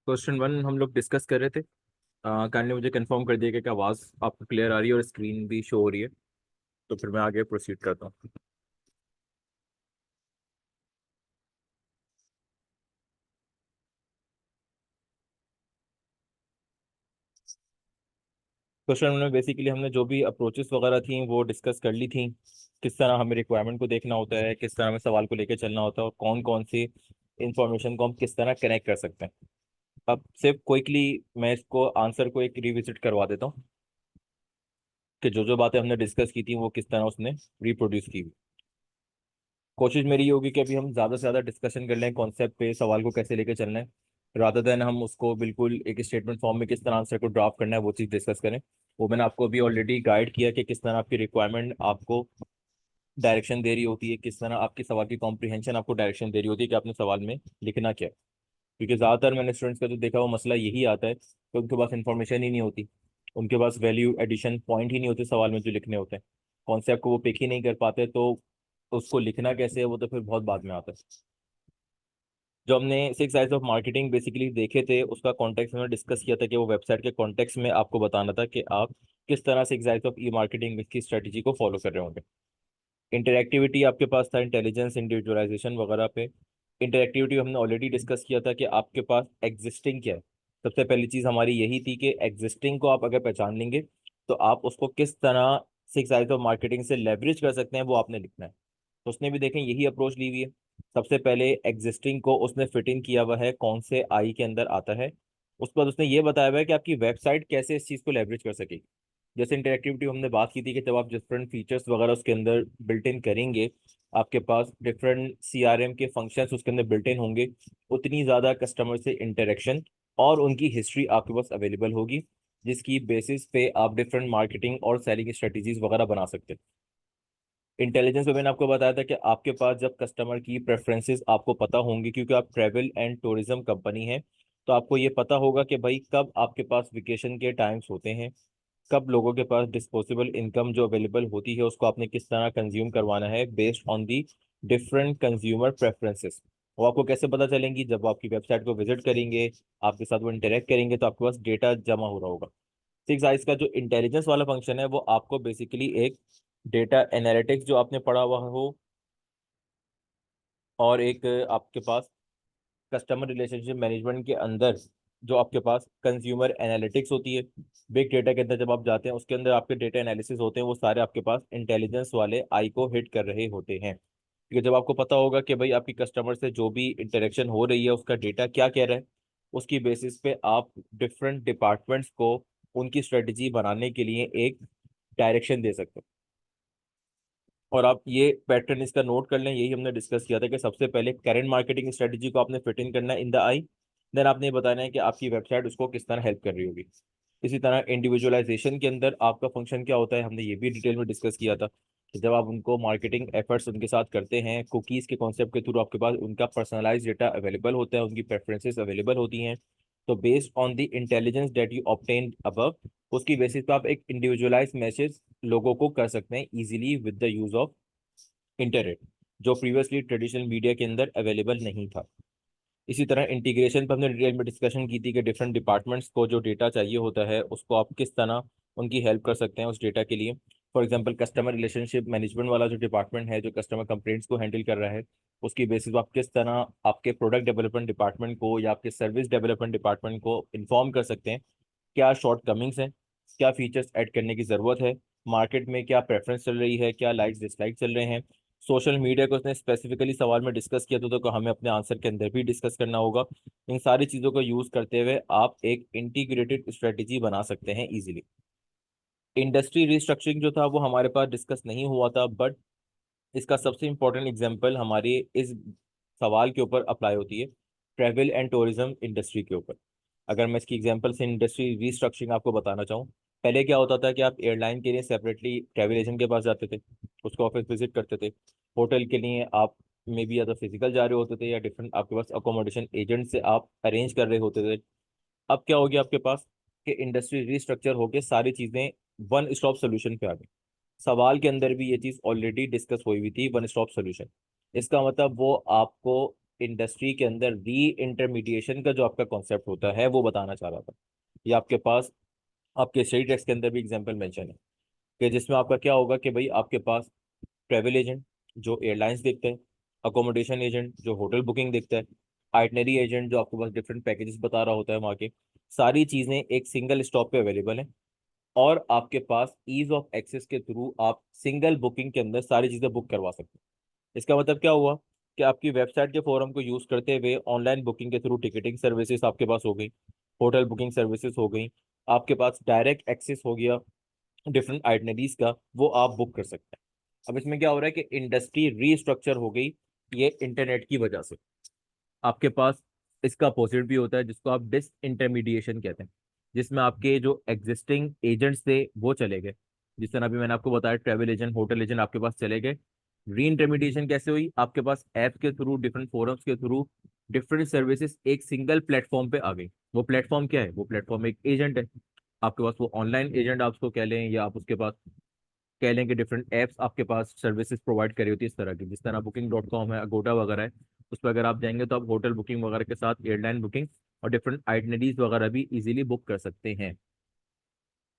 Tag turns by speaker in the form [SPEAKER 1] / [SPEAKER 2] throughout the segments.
[SPEAKER 1] Question one हम लोग discuss कर रहे थे। काइंडली मुझे कंफर्म कर दिया कि आवाज़ आपको क्लियर आ रही है और स्क्रीन भी शो हो रही है। तो फिर मैं आगे प्रोसीड करता हूँ। क्वेश्चन में बेसिकली हमने जो भी अप्रोचेस वगैरह थी वो डिस्कस कर ली थी। किस तरह हमें रिक्वायरमेंट को देखना होता है, किस तरह हमें सवाल को लेकर चलना होता है और कौन कौन सी इंफॉर्मेशन को हम किस तरह कनेक्ट कर सकते हैं। अब सिर्फ क्विकली मैं इसको आंसर को एक रिविजिट करवा देता हूँ कि जो जो बातें हमने डिस्कस की थी वो किस तरह उसने रिप्रोड्यूस की। कोशिश मेरी ये होगी कि अभी हम ज़्यादा से ज़्यादा डिस्कशन कर लें कॉन्सेप्ट पे, सवाल को कैसे लेके चलना है, रादर देन हम उसको बिल्कुल एक स्टेटमेंट फॉर्म में किस तरह आंसर को ड्राफ्ट करना है वो चीज़ डिस्कस करें। वो मैंने आपको अभी ऑलरेडी गाइड किया कि किस तरह आपकी रिक्वायरमेंट आपको डायरेक्शन दे रही होती है, किस तरह आपके सवाल की कॉम्प्रिहेंशन आपको डायरेक्शन दे रही होती है कि आपने सवाल में लिखना क्या है। क्योंकि ज़्यादातर मैंने स्टूडेंट्स का जो देखा वो मसला यही आता है कि उनके पास इंफॉर्मेशन ही नहीं होती, उनके पास वैल्यू एडिशन पॉइंट ही नहीं होते सवाल में जो लिखने होते हैं, कॉन्सेप्ट को वो पिक ही नहीं कर पाते, तो उसको लिखना कैसे है वो तो फिर बहुत बाद में आता है। जो हमने 6 आइज ऑफ मार्केटिंग बेसिकली देखे थे उसका कॉन्टेक्स्ट में डिस्कस किया था कि वो वेबसाइट के कॉन्टेक्स्ट में आपको बताना था कि आप किस तरह 6 आइज ऑफ ई मार्केटिंग की स्ट्रेटेजी को फॉलो कर रहे होंगे। इंटरेक्टिविटी आपके पास था, इंटेलिजेंस, इंडिविजुअलाइजेशन वगैरह पे। इंटरेक्टिविटी हमने ऑलरेडी डिस्कस किया था कि आपके पास एग्जिस्टिंग क्या है। सबसे पहली चीज़ हमारी यही थी कि एग्जिस्टिंग को आप अगर पहचान लेंगे तो आप उसको किस तरह 6 आइज ऑफ मार्केटिंग से लेवरेज कर सकते हैं वो आपने लिखना है। तो उसने भी देखें यही अप्रोच ली हुई है। सबसे पहले एग्जिस्टिंग को उसने फिट इन किया हुआ है कौन से आई के अंदर आता है। उसके बाद उसने ये बताया हुआ है कि आपकी वेबसाइट कैसे इस चीज़ को लेवरेज कर सकेगी। जैसे इंटरेक्टिविटी हमने बात की थी कि जब आप डिफरेंट फीचर्स वगैरह उसके अंदर बिल्ट इन करेंगे, आपके पास डिफरेंट सीआरएम के फंक्शंस उसके अंदर बिल्ट इन होंगे, उतनी ज़्यादा कस्टमर से इंटरेक्शन और उनकी हिस्ट्री आपके पास अवेलेबल होगी, जिसकी बेसिस पे आप डिफरेंट मार्केटिंग और सेलिंग स्ट्रेटजीज वगैरह बना सकते हैं। इंटेलिजेंस में मैंने आपको बताया था कि आपके पास जब कस्टमर की प्रेफरेंसेस आपको पता होंगी, क्योंकि आप ट्रैवल एंड टूरिज्म कंपनी है, तो आपको ये पता होगा कि भाई कब आपके पास वेकेशन के टाइम्स होते हैं, कब लोगों के पास डिस्पोजेबल इनकम जो अवेलेबल होती है उसको आपने किस तरह कंज्यूम करवाना है based on the different consumer preferences. वो आपको कैसे पता चलेंगी? जब वो आपकी वेबसाइट को विजिट करेंगे, आपके साथ वो इंटरेक्ट करेंगे, तो आपके पास डेटा जमा हो रहा होगा। 6 आइज का जो इंटेलिजेंस वाला फंक्शन है वो आपको बेसिकली एक डेटा एनालिटिक्स जो आपने पढ़ा हुआ हो, और एक आपके पास कस्टमर रिलेशनशिप मैनेजमेंट के अंदर जो आपके पास कंज्यूमर एनालिटिक्स होती है, बिग डेटा के अंदर जब आप जाते हैं उसके अंदर आपके डेटा एनालिसिस होते हैं, वो सारे आपके पास इंटेलिजेंस वाले आई को हिट कर रहे होते हैं। क्योंकि जब आपको पता होगा कि भाई आपकी कस्टमर से जो भी इंटरेक्शन हो रही है उसका डेटा क्या कह रहा है, उसकी बेसिस पे आप डिफरेंट डिपार्टमेंट्स को उनकी स्ट्रेटजी बनाने के लिए एक डायरेक्शन दे सकते हैं। और आप ये पैटर्न इसका नोट कर लें, यही हमने डिस्कस किया था कि सबसे पहले करंट मार्केटिंग स्ट्रेटजी को आपने फिट इन करना है इन द आई, देन आपने ये बताना है कि आपकी वेबसाइट उसको किस तरह हेल्प कर रही होगी। इसी तरह इंडिविजुअलाइजेशन के अंदर आपका फंक्शन क्या होता है, हमने ये भी डिटेल में डिस्कस किया था कि जब आप उनको मार्केटिंग एफर्ट्स उनके साथ करते हैं, कुकीज़ के कॉन्सेप्ट के थ्रू आपके पास उनका पर्सनलाइज डेटा अवेलेबल होता है, उनकी प्रेफरेंसेस अवेलेबल होती हैं। तो based on the intelligence that you obtain above, उसकी बेसिस पे आप एक इंडिविजुअलाइज मैसेज लोगों को कर सकते हैं easily with the use of internet, जो प्रीवियसली ट्रेडिशनल मीडिया के अंदर अवेलेबल नहीं था। इसी तरह इंटीग्रेशन पर हमने डिटेल में डिस्कशन की थी कि डिफरेंट डिपार्टमेंट्स को जो डेटा चाहिए होता है उसको आप किस तरह उनकी हेल्प कर सकते हैं उस डेटा के लिए। For example customer relationship management वाला जो डिपार्टमेंट है जो कस्टमर कंप्लेंट्स को हैंडल कर रहा है, उसकी बेसिस पर आप किस तरह आपके प्रोडक्ट डेवलपमेंट डिपार्टमेंट को या आपके सर्विस डेवलपमेंट डिपार्टमेंट को इन्फॉर्म कर सकते हैं क्या शॉर्ट कमिंग्स हैं, क्या फीचर्स ऐड करने की ज़रूरत है, मार्केट में क्या प्रेफरेंस चल रही है, क्या लाइक्स डिसलाइक चल रहे हैं। सोशल मीडिया को उसने स्पेसिफिकली सवाल में डिस्कस किया था, तो हमें अपने आंसर के अंदर भी डिस्कस करना होगा। इन सारी चीज़ों को यूज़ करते हुए आप एक इंटीग्रेटेड स्ट्रेटेजी बना सकते हैं इजीली। इंडस्ट्री रिस्ट्रक्चरिंग जो था वो हमारे पास डिस्कस नहीं हुआ था, बट इसका सबसे इंपॉर्टेंट एग्जांपल हमारे इस सवाल के ऊपर अप्लाई होती है, ट्रैवल एंड टूरिज्म इंडस्ट्री के ऊपर। अगर मैं इसकी एग्जांपल से इंडस्ट्री रीस्ट्रक्चरिंग आपको बताना चाहूँ, पहले क्या होता था कि आप एयरलाइन के लिए सेपरेटली ट्रैवल एजेंट के पास जाते थे, उसको ऑफिस विजिट करते थे। होटल के लिए आप मे बी या तो फिजिकल जा रहे होते थे या डिफरेंट आपके पास अकोमोडेशन एजेंट से आप अरेंज कर रहे होते थे। अब क्या हो गया आपके पास कि इंडस्ट्री रीस्ट्रक्चर होके सारी चीज़ें वन स्टॉप सोल्यूशन पे आ गई। सवाल के अंदर भी ये चीज़ ऑलरेडी डिस्कस हुई हुई थी, वन स्टॉप सोल्यूशन। इसका मतलब वो आपको इंडस्ट्री के अंदर री इंटरमीडिएशन का जो आपका कॉन्सेप्ट होता है वो बताना चाह रहा था। ये आपके पास आपके स्टडी टेक्स्ट के अंदर भी एग्जाम्पल मेंशन है कि जिसमें आपका क्या होगा कि भाई आपके पास ट्रेवल एजेंट जो एयरलाइंस देखता है, अकोमोडेशन एजेंट जो होटल बुकिंग देखता है, आइटनरी एजेंट जो आपके पास डिफरेंट पैकेजेस बता रहा होता है वहाँ के, सारी चीज़ें एक सिंगल स्टॉप पे अवेलेबल है। और आपके पास ईज ऑफ एक्सेस के थ्रू आप सिंगल बुकिंग के अंदर सारी चीज़ें बुक करवा सकते हैं। इसका मतलब क्या हुआ कि आपकी वेबसाइट के फोरम को यूज़ करते हुए ऑनलाइन बुकिंग के थ्रू टिकटिंग सर्विसेज आपके पास हो गई, होटल बुकिंग सर्विसेज हो गई, आपके पास डायरेक्ट एक्सेस हो गया डिफरेंट आइटनरीज का, वो आप बुक कर सकते हैं। अब इसमें क्या हो रहा है कि इंडस्ट्री रीस्ट्रक्चर हो गई ये इंटरनेट की वजह से। आपके पास इसका अपोजिट भी होता है जिसको आप डिस इंटरमीडिएशन कहते हैं, जिसमें आपके जो एग्जिस्टिंग एजेंट्स थे वो चले गए। जिस तरह अभी मैंने आपको बताया ट्रैवल एजेंट होटल एजेंट आपके पास चले गए। री इंटरमीडिएशन कैसे हुई? आपके पास ऐप के थ्रू डिफरेंट फोरम्स के थ्रू डिफरेंट सर्विसेज एक सिंगल प्लेटफॉर्म पे आ गई। वो प्लेटफॉर्म क्या है? वो प्लेटफॉर्म एक एजेंट है। आपके पास वो ऑनलाइन एजेंट आप उसको कह लें, या आप उसके पास कह लें कि डिफरेंट ऐप्स आपके पास सर्विसेज प्रोवाइड करी होती है इस तरह की, जिस तरह booking.com है, अगोटा वगैरह है। उस पर अगर आप जाएंगे तो आप होटल बुकिंग वगैरह के साथ एयरलाइन बुकिंग और डिफरेंट आइटनरीज वगैरह भी इजीली बुक कर सकते हैं।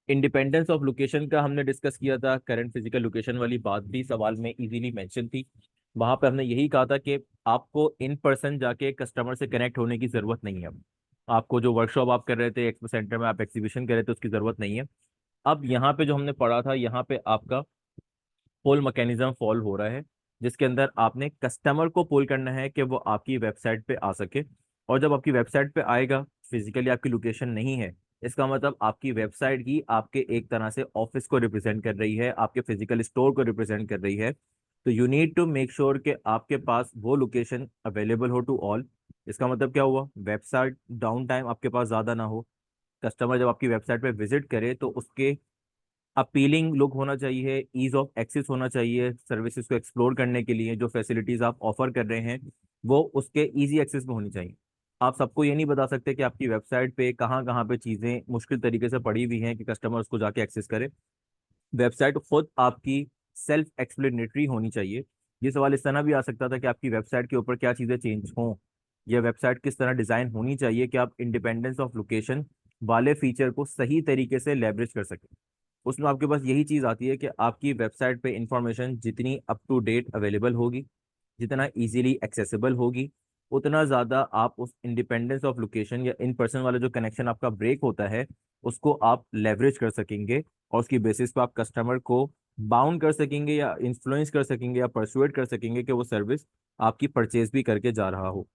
[SPEAKER 1] इंडिपेंडेंस ऑफ लोकेशन का हमने डिस्कस किया था, करंट फिजिकल लोकेशन वाली बात भी सवाल में इजीली मेंशन थी। वहां पे हमने यही कहा था कि आपको इन पर्सन जाके कस्टमर से कनेक्ट होने की जरूरत नहीं है। अब आपको जो वर्कशॉप आप कर रहे थे एक्सपो सेंटर में, आप एग्जीबिशन कर रहे थे, उसकी जरूरत नहीं है। अब यहाँ पे जो हमने पढ़ा था, यहाँ पे आपका पुल मैकेनिज्म फॉलो हो रहा है, जिसके अंदर आपने कस्टमर को पुल करना है कि वो आपकी वेबसाइट पे आ सके। और जब आपकी वेबसाइट पे आएगा, फिजिकली आपकी लोकेशन नहीं है, इसका मतलब आपकी वेबसाइट ही आपके एक तरह से ऑफिस को रिप्रेजेंट कर रही है, आपके फिजिकल स्टोर को रिप्रेजेंट कर रही है। तो you need to make sure कि आपके पास वो लोकेशन अवेलेबल हो टू ऑल। इसका मतलब क्या हुआ? वेबसाइट डाउन टाइम आपके पास ज़्यादा ना हो। कस्टमर जब आपकी वेबसाइट पे विजिट करे तो उसके अपीलिंग लुक होना चाहिए, ईज ऑफ एक्सेस होना चाहिए, सर्विसेज को एक्सप्लोर करने के लिए जो फैसिलिटीज आप ऑफर कर रहे हैं वो उसके इजी एक्सेस में होनी चाहिए। आप सबको ये नहीं बता सकते कि आपकी वेबसाइट पे कहाँ कहाँ पे चीज़ें मुश्किल तरीके से पड़ी हुई हैं कि कस्टमर उसको जाके एक्सेस करे। वेबसाइट खुद आपकी सेल्फ एक्सप्लेनेटरी होनी चाहिए। ये सवाल इस तरह भी आ सकता था कि आपकी वेबसाइट के ऊपर क्या चीज़ें चेंज हों, या वेबसाइट किस तरह डिज़ाइन होनी चाहिए कि आप इंडिपेंडेंस ऑफ लोकेशन वाले फीचर को सही तरीके से लेवरेज कर सकें। उसमें आपके पास यही चीज़ आती है कि आपकी वेबसाइट पे इंफॉर्मेशन जितनी अप टू डेट अवेलेबल होगी, जितना इजीली एक्सेसिबल होगी, उतना ज़्यादा आप उस इंडिपेंडेंस ऑफ लोकेशन या इन पर्सन वाला जो कनेक्शन आपका ब्रेक होता है उसको आप लेवरेज कर सकेंगे। और उसकी बेसिस पे आप कस्टमर को बाउंड कर सकेंगे या इन्फ्लुएंस कर सकेंगे या परसुएट कर सकेंगे कि वो सर्विस आपकी परचेज भी करके जा रहा हो।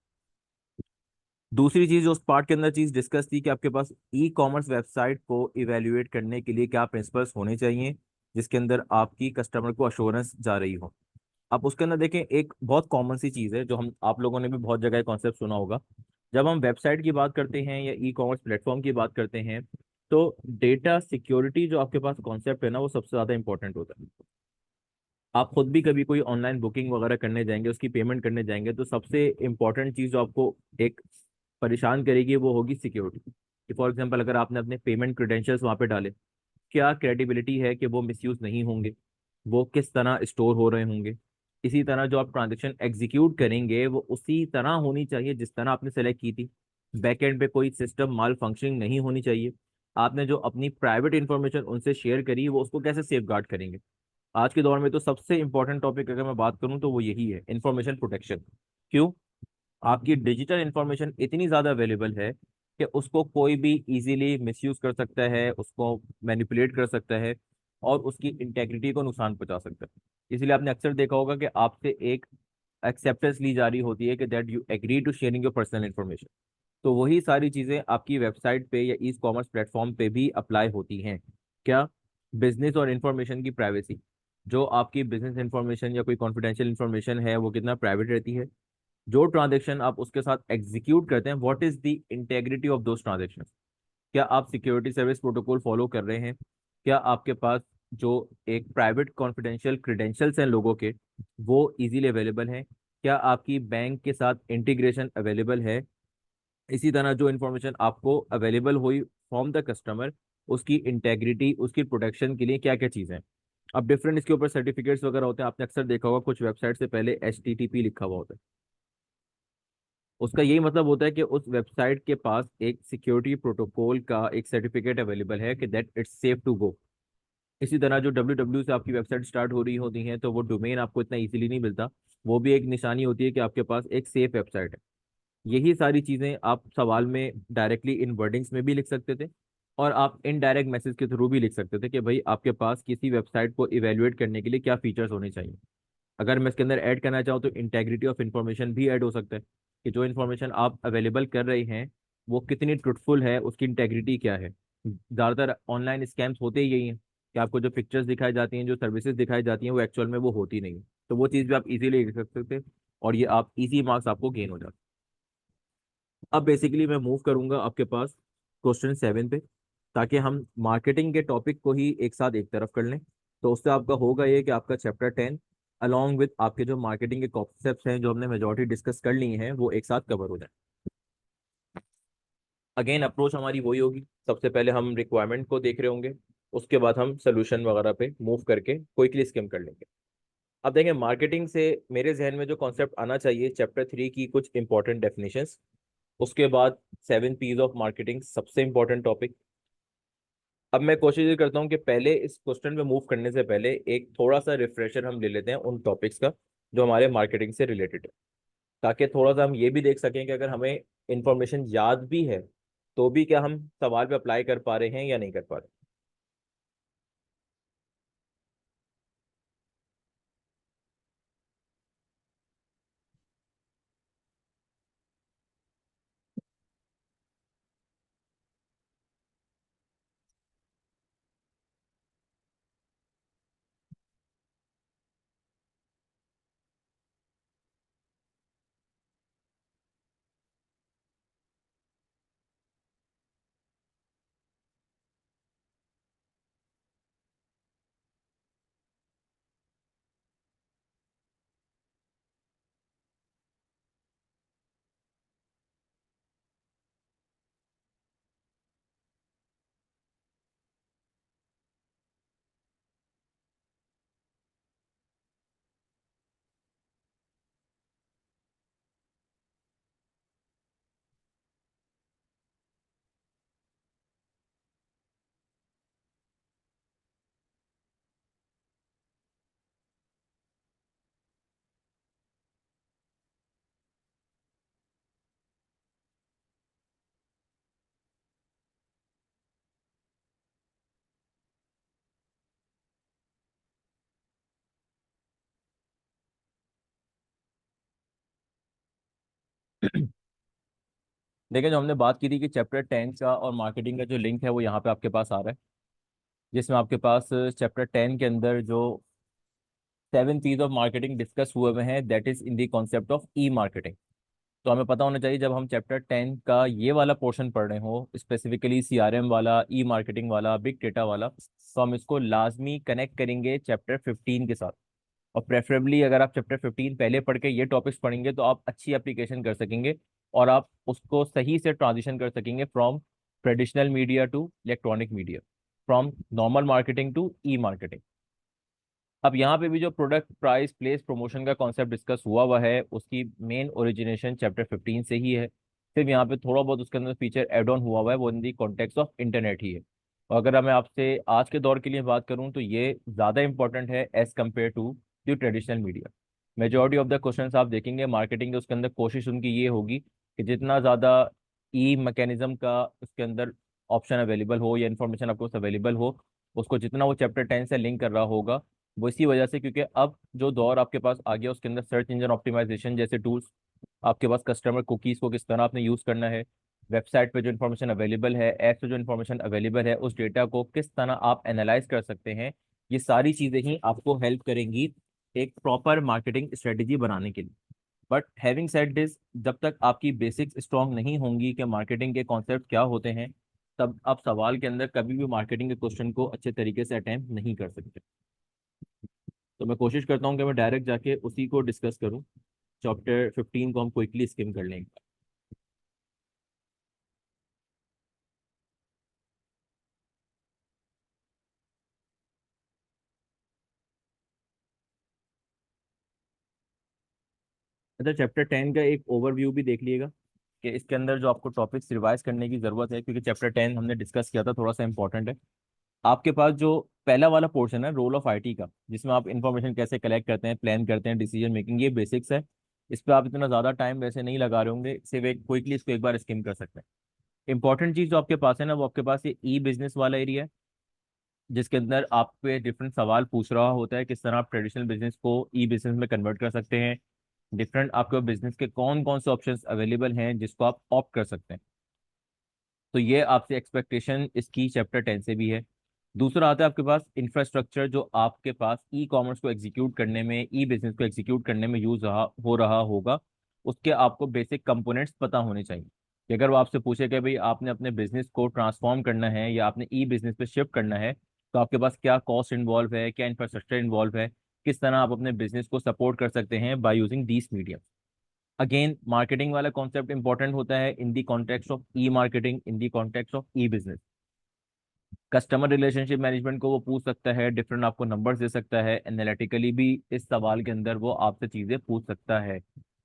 [SPEAKER 1] दूसरी चीज जो उस पार्ट के अंदर चीज डिस्कस थी कि आपके पास ई कॉमर्स वेबसाइट को इवेल्युएट करने के लिए क्या प्रिंसिपल्स होने चाहिए, जिसके अंदर आपकी कस्टमर को अश्योरेंस जा रही हो। आप उसके अंदर देखें, एक बहुत कॉमन सी चीज़ है जो हम आप लोगों ने भी बहुत जगह कॉन्सेप्ट सुना होगा। जब हम वेबसाइट की बात करते हैं या ई कॉमर्स प्लेटफॉर्म की बात करते हैं, तो डेटा सिक्योरिटी जो आपके पास कॉन्सेप्ट है ना, वो सबसे ज़्यादा इंपॉर्टेंट होता है। आप खुद भी कभी कोई ऑनलाइन बुकिंग वगैरह करने जाएंगे, उसकी पेमेंट करने जाएंगे, तो सबसे इंपॉर्टेंट चीज़ जो आपको एक परेशान करेगी वो होगी सिक्योरिटी। फॉर एग्जांपल, अगर आपने अपने पेमेंट क्रेडेंशियल्स वहाँ पे डाले, क्या क्रेडिबिलिटी है कि वो मिसयूज नहीं होंगे, वो किस तरह स्टोर हो रहे होंगे। इसी तरह जो आप ट्रांजेक्शन एग्जीक्यूट करेंगे वो उसी तरह होनी चाहिए जिस तरह आपने सेलेक्ट की थी। बैकएंड पे कोई सिस्टम माल फंक्शनिंग नहीं होनी चाहिए। आपने जो अपनी प्राइवेट इंफॉर्मेशन उनसे शेयर करी वो उसको कैसे सेफ गार्ड करेंगे? आज के दौर में तो सबसे इंपॉर्टेंट टॉपिक अगर मैं बात करूं तो वो यही है, इंफॉर्मेशन प्रोटेक्शन। क्यों? आपकी डिजिटल इंफॉर्मेशन इतनी ज़्यादा अवेलेबल है कि उसको कोई भी इजीली मिसयूज कर सकता है, उसको मैनिपुलेट कर सकता है और उसकी इंटेग्रिटी को नुकसान पहुंचा सकता है। इसलिए आपने अक्सर देखा होगा कि आपसे एक एक्सेप्टेंस ली जा रही होती है कि that you agree to sharing your personal information. तो वही सारी चीज़ें आपकी वेबसाइट पे या ई कॉमर्स प्लेटफॉर्म पे भी अप्लाई होती हैं। क्या? बिजनेस और इंफॉर्मेशन की प्राइवेसी। जो आपकी बिजनेस इंफॉर्मेशन या कोई कॉन्फिडेंशियल इंफॉर्मेशन है वो कितना प्राइवेट रहती है। जो ट्रांजेक्शन आप उसके साथ एग्जीक्यूट करते हैं, what is the integrity of those transaction. क्या आप सिक्योरिटी सर्विस प्रोटोकॉल फॉलो कर रहे हैं? क्या आपके पास जो एक प्राइवेट कॉन्फिडेंशियल क्रेडेंशियल्स हैं लोगों के, वो इजीली अवेलेबल हैं? क्या आपकी बैंक के साथ इंटीग्रेशन अवेलेबल है? इसी तरह जो इन्फॉर्मेशन आपको अवेलेबल हुई फ्रॉम द कस्टमर, उसकी इंटेग्रिटी, उसकी प्रोटेक्शन के लिए क्या क्या चीज़ें हैं। अब डिफरेंट इसके ऊपर सर्टिफिकेट्स वगैरह होते हैं, आपने अक्सर देखा होगा कुछ वेबसाइट से पहले HTTP लिखा हुआ होता है। उसका यही मतलब होता है कि उस वेबसाइट के पास एक सिक्योरिटी प्रोटोकॉल का एक सर्टिफिकेट अवेलेबल है कि that it's safe to go. इसी तरह जो डब्ल्यू से आपकी वेबसाइट स्टार्ट हो रही होती है तो वो डोमेन आपको इतना इजीली नहीं मिलता। वो भी एक निशानी होती है कि आपके पास एक सेफ वेबसाइट है। यही सारी चीजें आप सवाल में डायरेक्टली इन वर्डिंग्स में भी लिख सकते थे, और आप इनडायरेक्ट मैसेज के थ्रू भी लिख सकते थे कि भाई आपके पास किसी वेबसाइट को इवेल्युएट करने के लिए क्या फीचर्स होने चाहिए। अगर मैं इसके अंदर ऐड करना चाहूँ तो इंटेग्रिटी ऑफ इंफॉर्मेशन भी ऐड हो सकता है, कि जो इन्फॉर्मेशन आप अवेलेबल कर रहे हैं वो कितनी ट्रुथफुल है, उसकी इंटेग्रिटी क्या है। ज़्यादातर ऑनलाइन स्कैम्स होते ही यही हैं कि आपको जो पिक्चर्स दिखाई जाती हैं, जो सर्विसेज दिखाई जाती हैं, वो एक्चुअल में वो होती नहीं है। तो वो चीज़ भी आप इजीली लिख सकते थे, और ये आप इजी मार्क्स आपको गेन हो जाते। अब बेसिकली मैं मूव करूंगा आपके पास क्वेश्चन 7 पे, ताकि हम मार्केटिंग के टॉपिक को ही एक साथ एक तरफ कर लें। तो उससे आपका होगा ये कि आपका चैप्टर 10 अलॉन्ग विद आपके जो मार्केटिंग के कॉन्सेप्ट्स हैं जो हमने मेजोरिटी डिस्कस कर ली हैं वो एक साथ कवर हो जाए। अगेन अप्रोच हमारी वही होगी, सबसे पहले हम रिक्वायरमेंट को देख रहे होंगे, उसके बाद हम सोल्यूशन वगैरह पे मूव करके क्विकली स्किम कर लेंगे। अब देखें मार्केटिंग से मेरे जहन में जो कॉन्सेप्ट आना चाहिए, चैप्टर 3 की कुछ इंपॉर्टेंट डेफिनेशंस, उसके बाद 7 P's ऑफ मार्केटिंग सबसे इंपॉर्टेंट टॉपिक। अब मैं कोशिश ये करता हूँ कि पहले इस क्वेश्चन पे मूव करने से पहले एक थोड़ा सा रिफ्रेशर हम ले लेते हैं उन टॉपिक्स का जो हमारे मार्केटिंग से रिलेटेड है, ताकि थोड़ा सा हम ये भी देख सकें कि अगर हमें इंफॉर्मेशन याद भी है तो भी क्या हम सवाल पे अप्लाई कर पा रहे हैं या नहीं कर पा रहे। देखिए जो हमने बात की थी कि चैप्टर 10 का और मार्केटिंग का जो लिंक है वो यहाँ पे आपके पास आ रहा है, जिसमें आपके पास चैप्टर 10 के अंदर जो 7 P's ऑफ मार्केटिंग डिस्कस हुए हुए हैं that is in the concept of e marketing. तो हमें पता होना चाहिए जब हम चैप्टर 10 का ये वाला पोर्शन पढ़ रहे हो, स्पेसिफिकली सीआरएम वाला, ई मार्केटिंग वाला, बिग डेटा वाला, तो हम इसको लाजमी कनेक्ट करेंगे चैप्टर 15 के साथ। और प्रेफरेबली अगर आप चैप्टर 15 पहले पढ़ के ये टॉपिक्स पढ़ेंगे तो आप अच्छी एप्लीकेशन कर सकेंगे, और आप उसको सही से ट्रांजिशन कर सकेंगे from traditional media to electronic media, from normal marketing to e marketing. अब यहाँ पे भी जो प्रोडक्ट प्राइस प्लेस प्रमोशन का कॉन्सेप्ट डिस्कस हुआ है उसकी मेन ओरिजिनेशन चैप्टर 15 से ही है। सिर्फ यहाँ पे थोड़ा बहुत उसके अंदर फीचर एड ऑन हुआ है, वो इन दी कॉन्टेक्स्ट ऑफ इंटरनेट ही है। और अगर मैं आपसे आज के दौर के लिए बात करूँ तो ये ज़्यादा इंपॉर्टेंट है as compare to the traditional media. Majority of the question आप देखेंगे मार्केटिंग के, उसके अंदर कोशिश उनकी ये होगी कि जितना ज़्यादा ई मैकेनिज्म का उसके अंदर ऑप्शन अवेलेबल हो या इन्फॉर्मेशन आपको अवेलेबल हो, उसको जितना वो चैप्टर 10 से लिंक कर रहा होगा, वो इसी वजह से क्योंकि अब जो दौर आपके पास आ गया उसके अंदर सर्च इंजन ऑप्टिमाइजेशन जैसे टूल्स, आपके पास कस्टमर कुकीज़ को किस तरह आपने यूज़ करना है, वेबसाइट पे जो इन्फॉर्मेशन अवेलेबल है, ऐप पे जो इन्फॉर्मेशन अवेलेबल है, उस डेटा को किस तरह आप एनालाइज कर सकते हैं, ये सारी चीज़ें ही आपको हेल्प करेंगी एक प्रॉपर मार्केटिंग स्ट्रेटेजी बनाने के लिए। बट हैविंग सेड दिस, जब तक आपकी बेसिक्स स्ट्रांग नहीं होंगी कि मार्केटिंग के कॉन्सेप्ट क्या होते हैं, तब आप सवाल के अंदर कभी भी मार्केटिंग के क्वेश्चन को अच्छे तरीके से अटेम्प्ट नहीं कर सकते। तो मैं कोशिश करता हूँ कि मैं डायरेक्ट जाके उसी को डिस्कस करूँ। चैप्टर 15 को हम क्विकली स्किम कर लेंगे। अच्छा, चैप्टर 10 का एक ओवरव्यू भी देख लीजिएगा कि इसके अंदर जो आपको टॉपिक्स रिवाइज करने की जरूरत है, क्योंकि चैप्टर 10 हमने डिस्कस किया था, थोड़ा सा इंपॉर्टेंट है। आपके पास जो पहला वाला पोर्शन है रोल ऑफ आईटी का, जिसमें आप इंफॉर्मेशन कैसे कलेक्ट करते हैं, प्लान करते हैं, डिसीजन मेकिंग, ये बेसिक्स है। इस पर आप इतना ज़्यादा टाइम वैसे नहीं लगा रहे होंगे, सिर्फ एक क्विकली इसको एक बार स्किम कर सकते हैं। इंपॉर्टेंट चीज़ जो आपके पास है ना, वो आपके पास ये ई बिजनेस वाला एरिया है, जिसके अंदर आप पे डिफरेंट सवाल पूछ रहा होता है किस तरह आप ट्रेडिशनल बिजनेस को ई बिजनेस में कन्वर्ट कर सकते हैं। डिफरेंट आपके बिजनेस के कौन कौन से ऑप्शंस अवेलेबल हैं जिसको आप ऑप्ट कर सकते हैं। तो ये आपसे एक्सपेक्टेशन इसकी चैप्टर 10 से भी है। दूसरा आता है आपके पास इंफ्रास्ट्रक्चर, जो आपके पास ई कॉमर्स को एग्जीक्यूट करने में, ई बिजनेस को एग्जीक्यूट करने में यूज हो रहा होगा। उसके आपको बेसिक कंपोनेंट्स पता होने चाहिए कि अगर वो आपसे पूछे कि भाई आपने अपने बिजनेस को ट्रांसफॉर्म करना है या आपने ई बिजनेस पे शिफ्ट करना है, तो आपके पास क्या कॉस्ट इन्वॉल्व है, क्या इंफ्रास्ट्रक्चर इन्वॉल्व है, किस तरह आप अपने बिजनेस को सपोर्ट कर सकते हैं by using these medium. Again marketing वाला कॉन्सेप्ट इंपॉर्टेंट होता है in the context of e marketing, in the context of e business. Customer relationship management को वो पूछ सकता है, डिफरेंट आपको नंबर्स दे सकता है, एनालिटिकली भी इस सवाल के अंदर वो आपसे चीजें पूछ सकता है।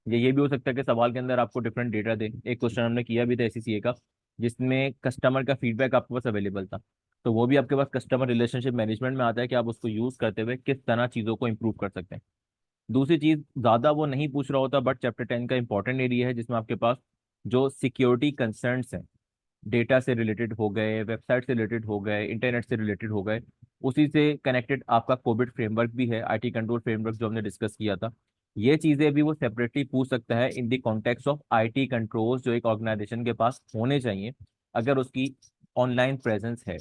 [SPEAKER 1] ये भी हो सकता है कि सवाल के अंदर आपको डिफरेंट डेटा दे। एक क्वेश्चन हमने किया भी था एससीसीए का, जिसमें कस्टमर का फीडबैक आपके पास अवेलेबल था। तो वो भी आपके पास कस्टमर रिलेशनशिप मैनेजमेंट में आता है कि आप उसको यूज करते हुए किस तरह चीजों को इंप्रूव कर सकते हैं। दूसरी चीज ज्यादा वो नहीं पूछ रहा होता, बट चैप्टर 10 का इंपॉर्टेंट एरिया है, जिसमें आपके पास जो सिक्योरिटी कंसर्न्स हैं, डेटा से रिलेटेड हो गए, वेबसाइट से रिलेटेड हो गए, इंटरनेट से रिलेटेड हो गए, उसी से कनेक्टेड आपका कोविड फ्रेमवर्क भी है, आईटी कंट्रोल फ्रेमवर्क जो हमने डिस्कस किया था। ये चीजें भी वो सेपरेटली पूछ सकता है in the context of IT controls जो एक ऑर्गेनाइजेशन के पास होने चाहिए अगर उसकी ऑनलाइन प्रेजेंस है।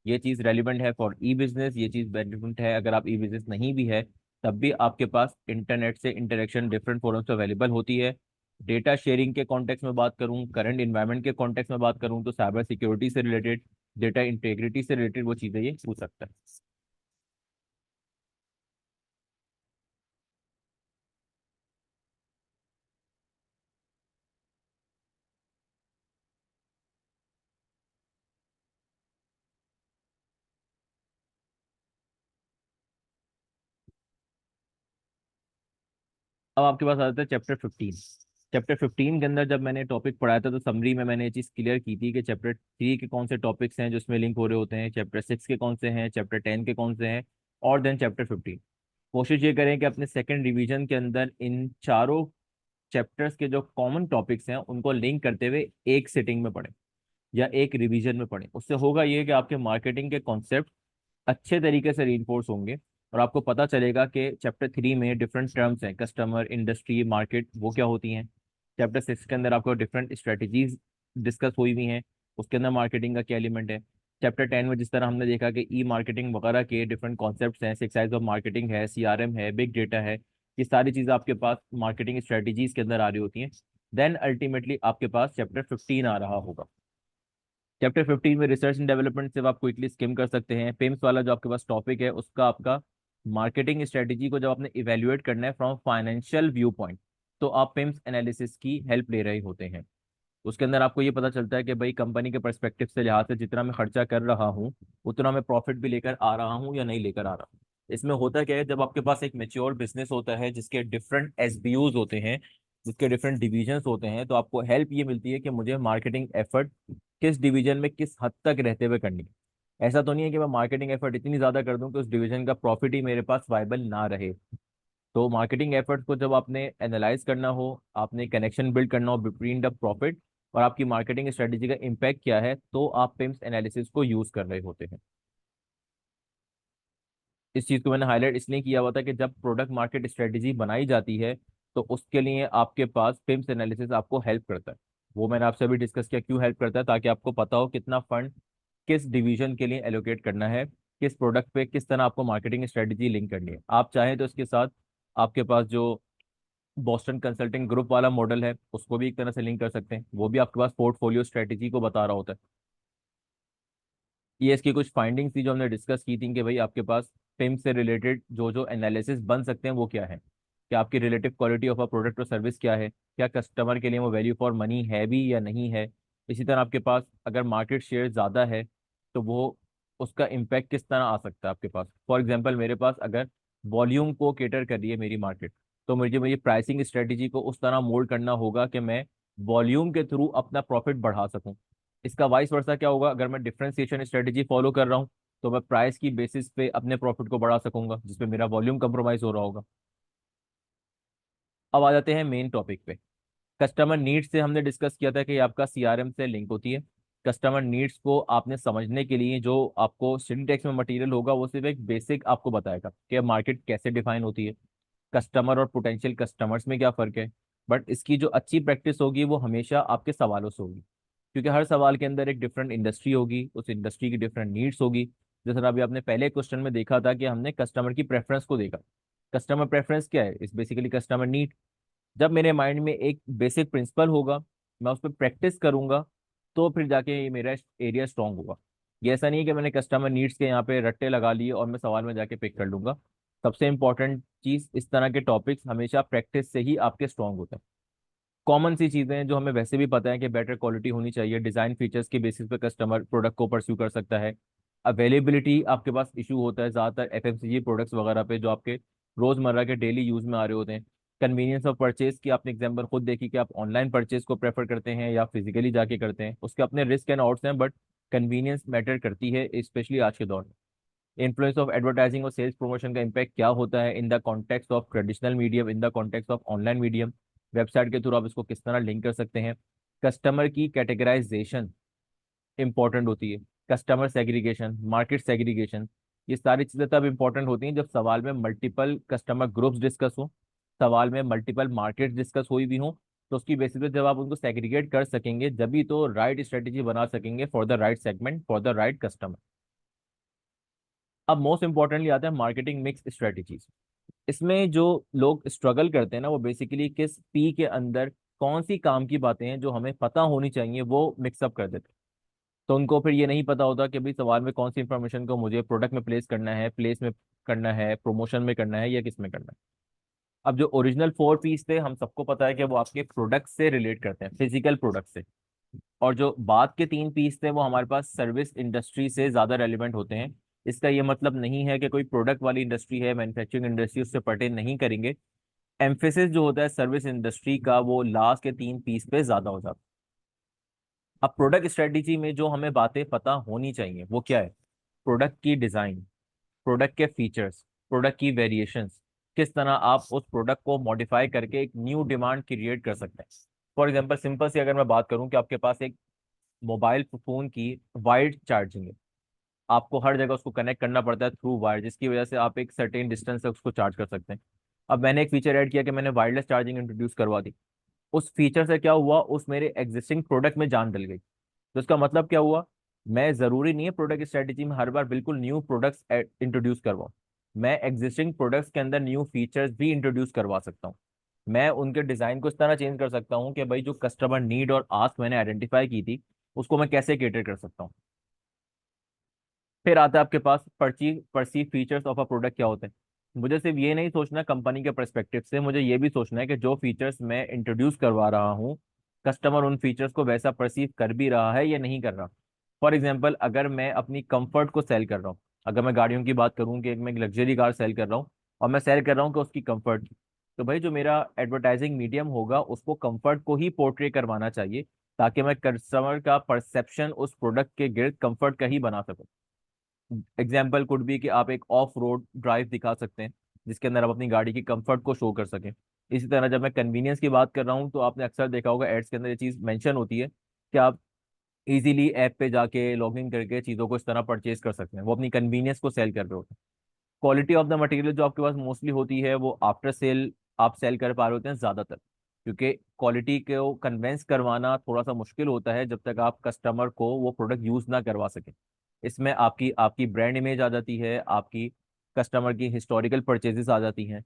[SPEAKER 1] ये चीज रेलिवेंट है फॉर ई बिजनेस, ये चीज रेलिवेंट है अगर आप ई बिजनेस नहीं भी है, तब भी आपके पास इंटरनेट से इंटरेक्शन डिफरेंट फोरम्स पे अवेलेबल होती है। डेटा शेयरिंग के कॉन्टेक्स्ट में बात करूं, करंट इन्वायरमेंट के कॉन्टेक्स्ट में बात करूं, तो साइबर सिक्योरिटी से रिलेटेड, डेटा इंटेग्रिटी से रिलेटेड वो चीजें ये पूछ सकता है। अब आपके पास आ जाता है चैप्टर 15। चैप्टर 15 के अंदर जब मैंने टॉपिक पढ़ाया था, तो समरी में मैंने ये चीज़ क्लियर की थी कि चैप्टर 3 के कौन से टॉपिक्स हैं जो इसमें लिंक हो रहे होते हैं, चैप्टर 6 के कौन से हैं, चैप्टर 10 के कौन से हैं, और देन चैप्टर 15। कोशिश ये करें कि अपने सेकेंड रिवीजन के अंदर इन चारों चैप्टर्स के जो कॉमन टॉपिक्स हैं उनको लिंक करते हुए एक सिटिंग में पढ़ें या एक रिवीजन में पढ़ें। उससे होगा ये कि आपके मार्केटिंग के कॉन्सेप्ट अच्छे तरीके से रीइंफोर्स होंगे, और आपको पता चलेगा कि चैप्टर 3 में डिफरेंट टर्म्स हैं, कस्टमर, इंडस्ट्री, मार्केट, वो क्या होती हैं। चैप्टर 6 के अंदर आपको डिफरेंट स्ट्रेटजीज डिस्कस हुई हुई हैं, उसके अंदर मार्केटिंग का क्या एलिमेंट है। चैप्टर 10 में जिस तरह हमने देखा कि ई मार्केटिंग वगैरह के डिफरेंट कॉन्सेप्ट्स हैं, सिक्स साइज ऑफ मार्केटिंग है, सीआरएम है, बिग डेटा है, ये सारी चीज़ें आपके पास मार्केटिंग स्ट्रेटजीज के अंदर आ रही होती हैं। देन अल्टीमेटली आपके पास चैप्टर 15 आ रहा होगा। चैप्टर 15 में रिसर्च एंड डेवलपमेंट से आप क्विकली स्किम कर सकते हैं। पेम्स वाला जो आपके पास टॉपिक है उसका आपका मार्केटिंग स्ट्रेटेजी को जब आपने इवेल्युएट करना है फ्रॉम फाइनेंशियल व्यू पॉइंट, तो आप पेम्स एनालिसिस की हेल्प ले रहे होते हैं। उसके अंदर आपको ये पता चलता है कि भाई कंपनी के पर्सपेक्टिव से लिहाज से जितना मैं खर्चा कर रहा हूँ उतना मैं प्रॉफिट भी लेकर आ रहा हूँ या नहीं लेकर आ रहा हूँ। इसमें होता क्या है, जब आपके पास एक मेच्योर बिजनेस होता है जिसके डिफरेंट एसबीयूज होते हैं, जिसके डिफरेंट डिविजन्स होते हैं, तो आपको हेल्प ये मिलती है कि मुझे मार्केटिंग एफर्ट किस डिवीजन में किस हद तक रहते हुए करनी है। ऐसा तो नहीं है कि मैं मार्केटिंग एफर्ट इतनी ज्यादा कर दूं कि उस डिवीजन का प्रॉफिट ही मेरे पास वाइबल ना रहे। तो मार्केटिंग एफर्ट्स को जब आपने एनालाइज करना हो, आपने कनेक्शन बिल्ड करना हो बिटवीन द प्रॉफिट और आपकी मार्केटिंग स्ट्रेटेजी का इम्पैक्ट क्या है, तो आप पिम्स एनालिसिस को यूज कर रहे होते हैं। इस चीज को मैंने हाईलाइट इसलिए किया हुआ था कि जब प्रोडक्ट मार्केट स्ट्रेटेजी बनाई जाती है, तो उसके लिए आपके पास पिम्स एनालिसिस आपको हेल्प करता है। वो मैंने आपसे अभी डिस्कस किया क्यों हेल्प करता है, ताकि आपको पता हो कितना फंड किस डिवीजन के लिए एलोकेट करना है, किस प्रोडक्ट पे किस तरह आपको मार्केटिंग स्ट्रेटेजी लिंक करनी है। आप चाहें तो इसके साथ आपके पास जो बॉस्टन कंसल्टिंग ग्रुप वाला मॉडल है उसको भी एक तरह से लिंक कर सकते हैं, वो भी आपके पास पोर्टफोलियो स्ट्रेटेजी को बता रहा होता है। ये इसकी कुछ फाइंडिंग्स थी जो हमने डिस्कस की थी कि भाई आपके पास पिम से रिलेटेड जो जो एनालिसिस बन सकते हैं वो क्या है, क्या आपकी relative quality of a product और सर्विस क्या है, क्या कस्टमर के लिए वो वैल्यू फॉर मनी है भी या नहीं है। इसी तरह आपके पास अगर मार्केट शेयर ज़्यादा है तो वो उसका इम्पैक्ट किस तरह आ सकता है आपके पास। फॉर एग्जाम्पल मेरे पास अगर वॉल्यूम को केटर कर रही है मेरी मार्केट, तो मुझे मेरी प्राइसिंग स्ट्रेटेजी को उस तरह मोल्ड करना होगा कि मैं वॉल्यूम के थ्रू अपना प्रॉफिट बढ़ा सकूं। इसका वाइस वर्सा क्या होगा, अगर मैं डिफरेंशिएशन स्ट्रेटेजी फॉलो कर रहा हूँ तो मैं प्राइस की बेसिस पे अपने प्रॉफिट को बढ़ा सकूंगा, जिसपे मेरा वॉल्यूम कंप्रोमाइज हो रहा होगा। अब आ जाते हैं मेन टॉपिक पे। कस्टमर नीड्स से हमने डिस्कस किया था कि आपका सीआरएम से लिंक होती है। कस्टमर नीड्स को आपने समझने के लिए जो आपको स्टडी टेक्स्ट में मटेरियल होगा वो सिर्फ एक बेसिक आपको बताएगा कि मार्केट कैसे डिफाइन होती है, कस्टमर और पोटेंशियल कस्टमर्स में क्या फ़र्क है। बट इसकी जो अच्छी प्रैक्टिस होगी वो हमेशा आपके सवालों से होगी, क्योंकि हर सवाल के अंदर एक डिफरेंट इंडस्ट्री होगी, उस इंडस्ट्री की डिफरेंट नीड्स होगी। जैसे अभी आपने पहले क्वेश्चन में देखा था कि हमने कस्टमर की प्रेफरेंस को देखा। कस्टमर प्रेफरेंस क्या है, इस बेसिकली कस्टमर नीड। जब मेरे माइंड में एक बेसिक प्रिंसिपल होगा, मैं उस पर प्रैक्टिस करूंगा, तो फिर जाके ये मेरा एरिया स्ट्रांग होगा। ये ऐसा नहीं है कि मैंने कस्टमर नीड्स के यहाँ पे रट्टे लगा लिए और मैं सवाल में जाके पिक कर लूंगा। सबसे इंपॉर्टेंट चीज, इस तरह के टॉपिक्स हमेशा प्रैक्टिस से ही आपके स्ट्रांग होते हैं। कॉमन सी चीजें हैं जो हमें वैसे भी पता है कि बेटर क्वालिटी होनी चाहिए, डिजाइन फीचर्स के बेसिस पे कस्टमर प्रोडक्ट को परस्यू कर सकता है। अवेलेबिलिटी आपके पास इशू होता है ज़्यादातर एफएमसीजी प्रोडक्ट्स वगैरह पे जो आपके रोजमर्रा के डेली यूज में आ रहे होते हैं। कन्वीनियंस ऑफ परचेज की आपने एग्जांपल खुद देखी कि आप ऑनलाइन परचेज को प्रेफर करते हैं या फिजिकली जाके करते हैं, उसके अपने रिस्क एंड आउट्स हैं, बट कन्वीनियंस मैटर करती है स्पेशली आज के दौर में। इन्फ्लुएंस ऑफ एडवर्टाइजिंग और सेल्स प्रमोशन का इम्पैक्ट क्या होता है in the context of traditional medium, in the context of online medium. Website के थ्रू आप इसको किस तरह लिंक कर सकते हैं। कस्टमर की कैटेगराइजेशन इंपॉर्टेंट होती है, कस्टमर सेग्रीगेशन, मार्केट सेग्रीगेशन। ये सारी चीज़ें तब इंपॉर्टेंट होती हैं जब सवाल में मल्टीपल कस्टमर ग्रुप्स डिस्कस हो, सवाल में मल्टीपल मार्केट डिस्कस हुई भी हो। तो उसकी बेसिस पे जब आप उनको सेग्रीगेट कर सकेंगे जब तो राइट स्ट्रेटेजी बना सकेंगे for the right segment for the right customer. अब मोस्ट इंपॉर्टेंटली आता है मार्केटिंग मिक्स स्ट्रेटेजीज। इसमें जो लोग स्ट्रगल करते हैं ना, वो बेसिकली किस पी के अंदर कौन सी काम की बातें हैं जो हमें पता होनी चाहिए वो मिक्सअप कर देते हैं। तो उनको फिर ये नहीं पता होता कि भाई सवाल में कौन सी इंफॉर्मेशन को मुझे प्रोडक्ट में प्लेस करना है, प्लेस में करना है, प्रमोशन में करना है या किस में करना है। अब जो ओरिजिनल 4 पीस थे हम सबको पता है कि वो आपके प्रोडक्ट से रिलेट करते हैं, फिजिकल प्रोडक्ट से। और जो बाद के 3 पीस थे वो हमारे पास सर्विस इंडस्ट्री से ज्यादा रेलिवेंट होते हैं। इसका ये मतलब नहीं है कि कोई प्रोडक्ट वाली इंडस्ट्री है, मैन्युफैक्चरिंग इंडस्ट्री, उससे पर्टेन नहीं करेंगे। एम्फेसिस जो होता है सर्विस इंडस्ट्री का वो लास्ट के 3 पीस पे ज्यादा हो जाता है। अब प्रोडक्ट स्ट्रेटेजी में जो हमें बातें पता होनी चाहिए वो क्या है, प्रोडक्ट की डिजाइन, प्रोडक्ट के फीचर्स, प्रोडक्ट की वेरिएशंस, किस तरह आप उस प्रोडक्ट को मॉडिफाई करके एक न्यू डिमांड क्रिएट कर सकते हैं। फॉर एग्जांपल सिंपल सी अगर मैं बात करूं कि आपके पास एक मोबाइल फोन की वायर्ड चार्जिंग है, आपको हर जगह उसको कनेक्ट करना पड़ता है थ्रू वायर, जिसकी वजह से आप एक सर्टेन डिस्टेंस तक उसको चार्ज कर सकते हैं। अब मैंने एक फीचर ऐड किया कि मैंने वायरलेस चार्जिंग इंट्रोड्यूस करवा दी। उस फीचर से क्या हुआ, उस मेरे एग्जिस्टिंग प्रोडक्ट में जान डल गई। तो इसका मतलब क्या हुआ, मैं जरूरी नहीं है प्रोडक्ट स्ट्रेटेजी में हर बार बिल्कुल न्यू प्रोडक्ट्स इंट्रोड्यूस करवाऊं। मैं एग्जिस्टिंग प्रोडक्ट्स के अंदर न्यू फीचर्स भी इंट्रोड्यूस करवा सकता हूँ। मैं उनके डिजाइन को इस तरह चेंज कर सकता हूँ कि भाई जो कस्टमर नीड और आस्क मैंने आइडेंटिफाई की थी उसको मैं कैसे केटर कर सकता हूँ। फिर आता है आपके पास perceive features of a product क्या होते हैं। मुझे सिर्फ ये नहीं सोचना कंपनी के परस्पेक्टिव से, मुझे ये भी सोचना है कि जो फीचर्स मैं इंट्रोड्यूस करवा रहा हूँ कस्टमर उन फीचर्स को वैसा परसीव कर भी रहा है या नहीं कर रहा। फॉर एग्जाम्पल अगर मैं अपनी कंफर्ट को सेल कर रहा हूँ, अगर मैं गाड़ियों की बात करूँ कि मैं एक लग्जरी कार सेल कर रहा हूँ और मैं सेल कर रहा हूँ कि उसकी कंफर्ट, तो भाई जो मेरा एडवर्टाइजिंग मीडियम होगा उसको कंफर्ट को ही पोर्ट्रे करवाना चाहिए, ताकि मैं कस्टमर का परसेप्शन उस प्रोडक्ट के गिर्द कंफर्ट का ही बना सकूं। एग्जाम्पल कुड बी कि आप एक ऑफ रोड ड्राइव दिखा सकते हैं जिसके अंदर आप अपनी गाड़ी की कंफर्ट को शो कर सकें। इसी तरह जब मैं कन्वीनियंस की बात कर रहा हूँ तो आपने अक्सर देखा होगा एड्स के अंदर ये चीज़ मेंशन होती है कि आप इजीली ऐप पे जाके लॉग इन करके चीज़ों को इस तरह परचेज कर सकते हैं, वो अपनी कन्वीनियंस को सेल कर रहे होते हैं। क्वालिटी ऑफ द मटेरियल जो आपके पास मोस्टली होती है वो आफ्टर सेल आप सेल कर पा रहे होते हैं ज़्यादातर, क्योंकि क्वालिटी को कन्वेंस करवाना थोड़ा सा मुश्किल होता है जब तक आप कस्टमर को वो प्रोडक्ट यूज़ ना करवा सकें। इसमें आपकी आपकी ब्रांड इमेज आ जाती है, आपकी कस्टमर की हिस्टोरिकल परचेजेस आ जाती हैं,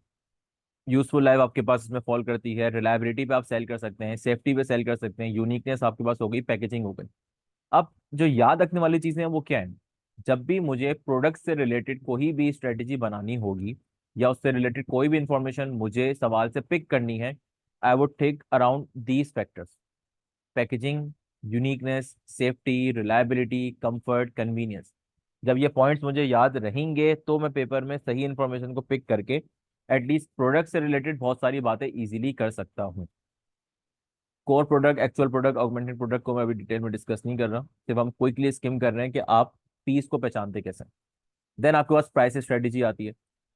[SPEAKER 1] यूजफुल लाइफ आपके पास इसमें फॉल करती है, रिलायबिलिटी पे आप सेल कर सकते हैं, सेफ्टी पे सेल कर सकते हैं, यूनिकनेस आपके पास हो गई, पैकेजिंग हो गई। अब जो याद रखने वाली चीजें हैं वो क्या है, जब भी मुझे प्रोडक्ट से रिलेटेड कोई भी स्ट्रेटेजी बनानी होगी या उससे रिलेटेड कोई भी इंफॉर्मेशन मुझे सवाल से पिक करनी है, I would think around these factors, packaging, uniqueness, safety, reliability, comfort, convenience. जब ये पॉइंट्स मुझे याद रहेंगे तो मैं पेपर में सही इंफॉर्मेशन को पिक करके एटलीस्ट प्रोडक्ट से रिलेटेड बहुत सारी बातें इजीली कर सकता हूँ। Core product, actual product, augmented product को मैं अभी डिटेल में डिस्कस नहीं कर रहा, सिर्फ हम क्विकली स्किम कर रहे हैं कि आप पीस को पहचानते कैसे। देन आपके पास प्राइस स्ट्रेटेजी आती है।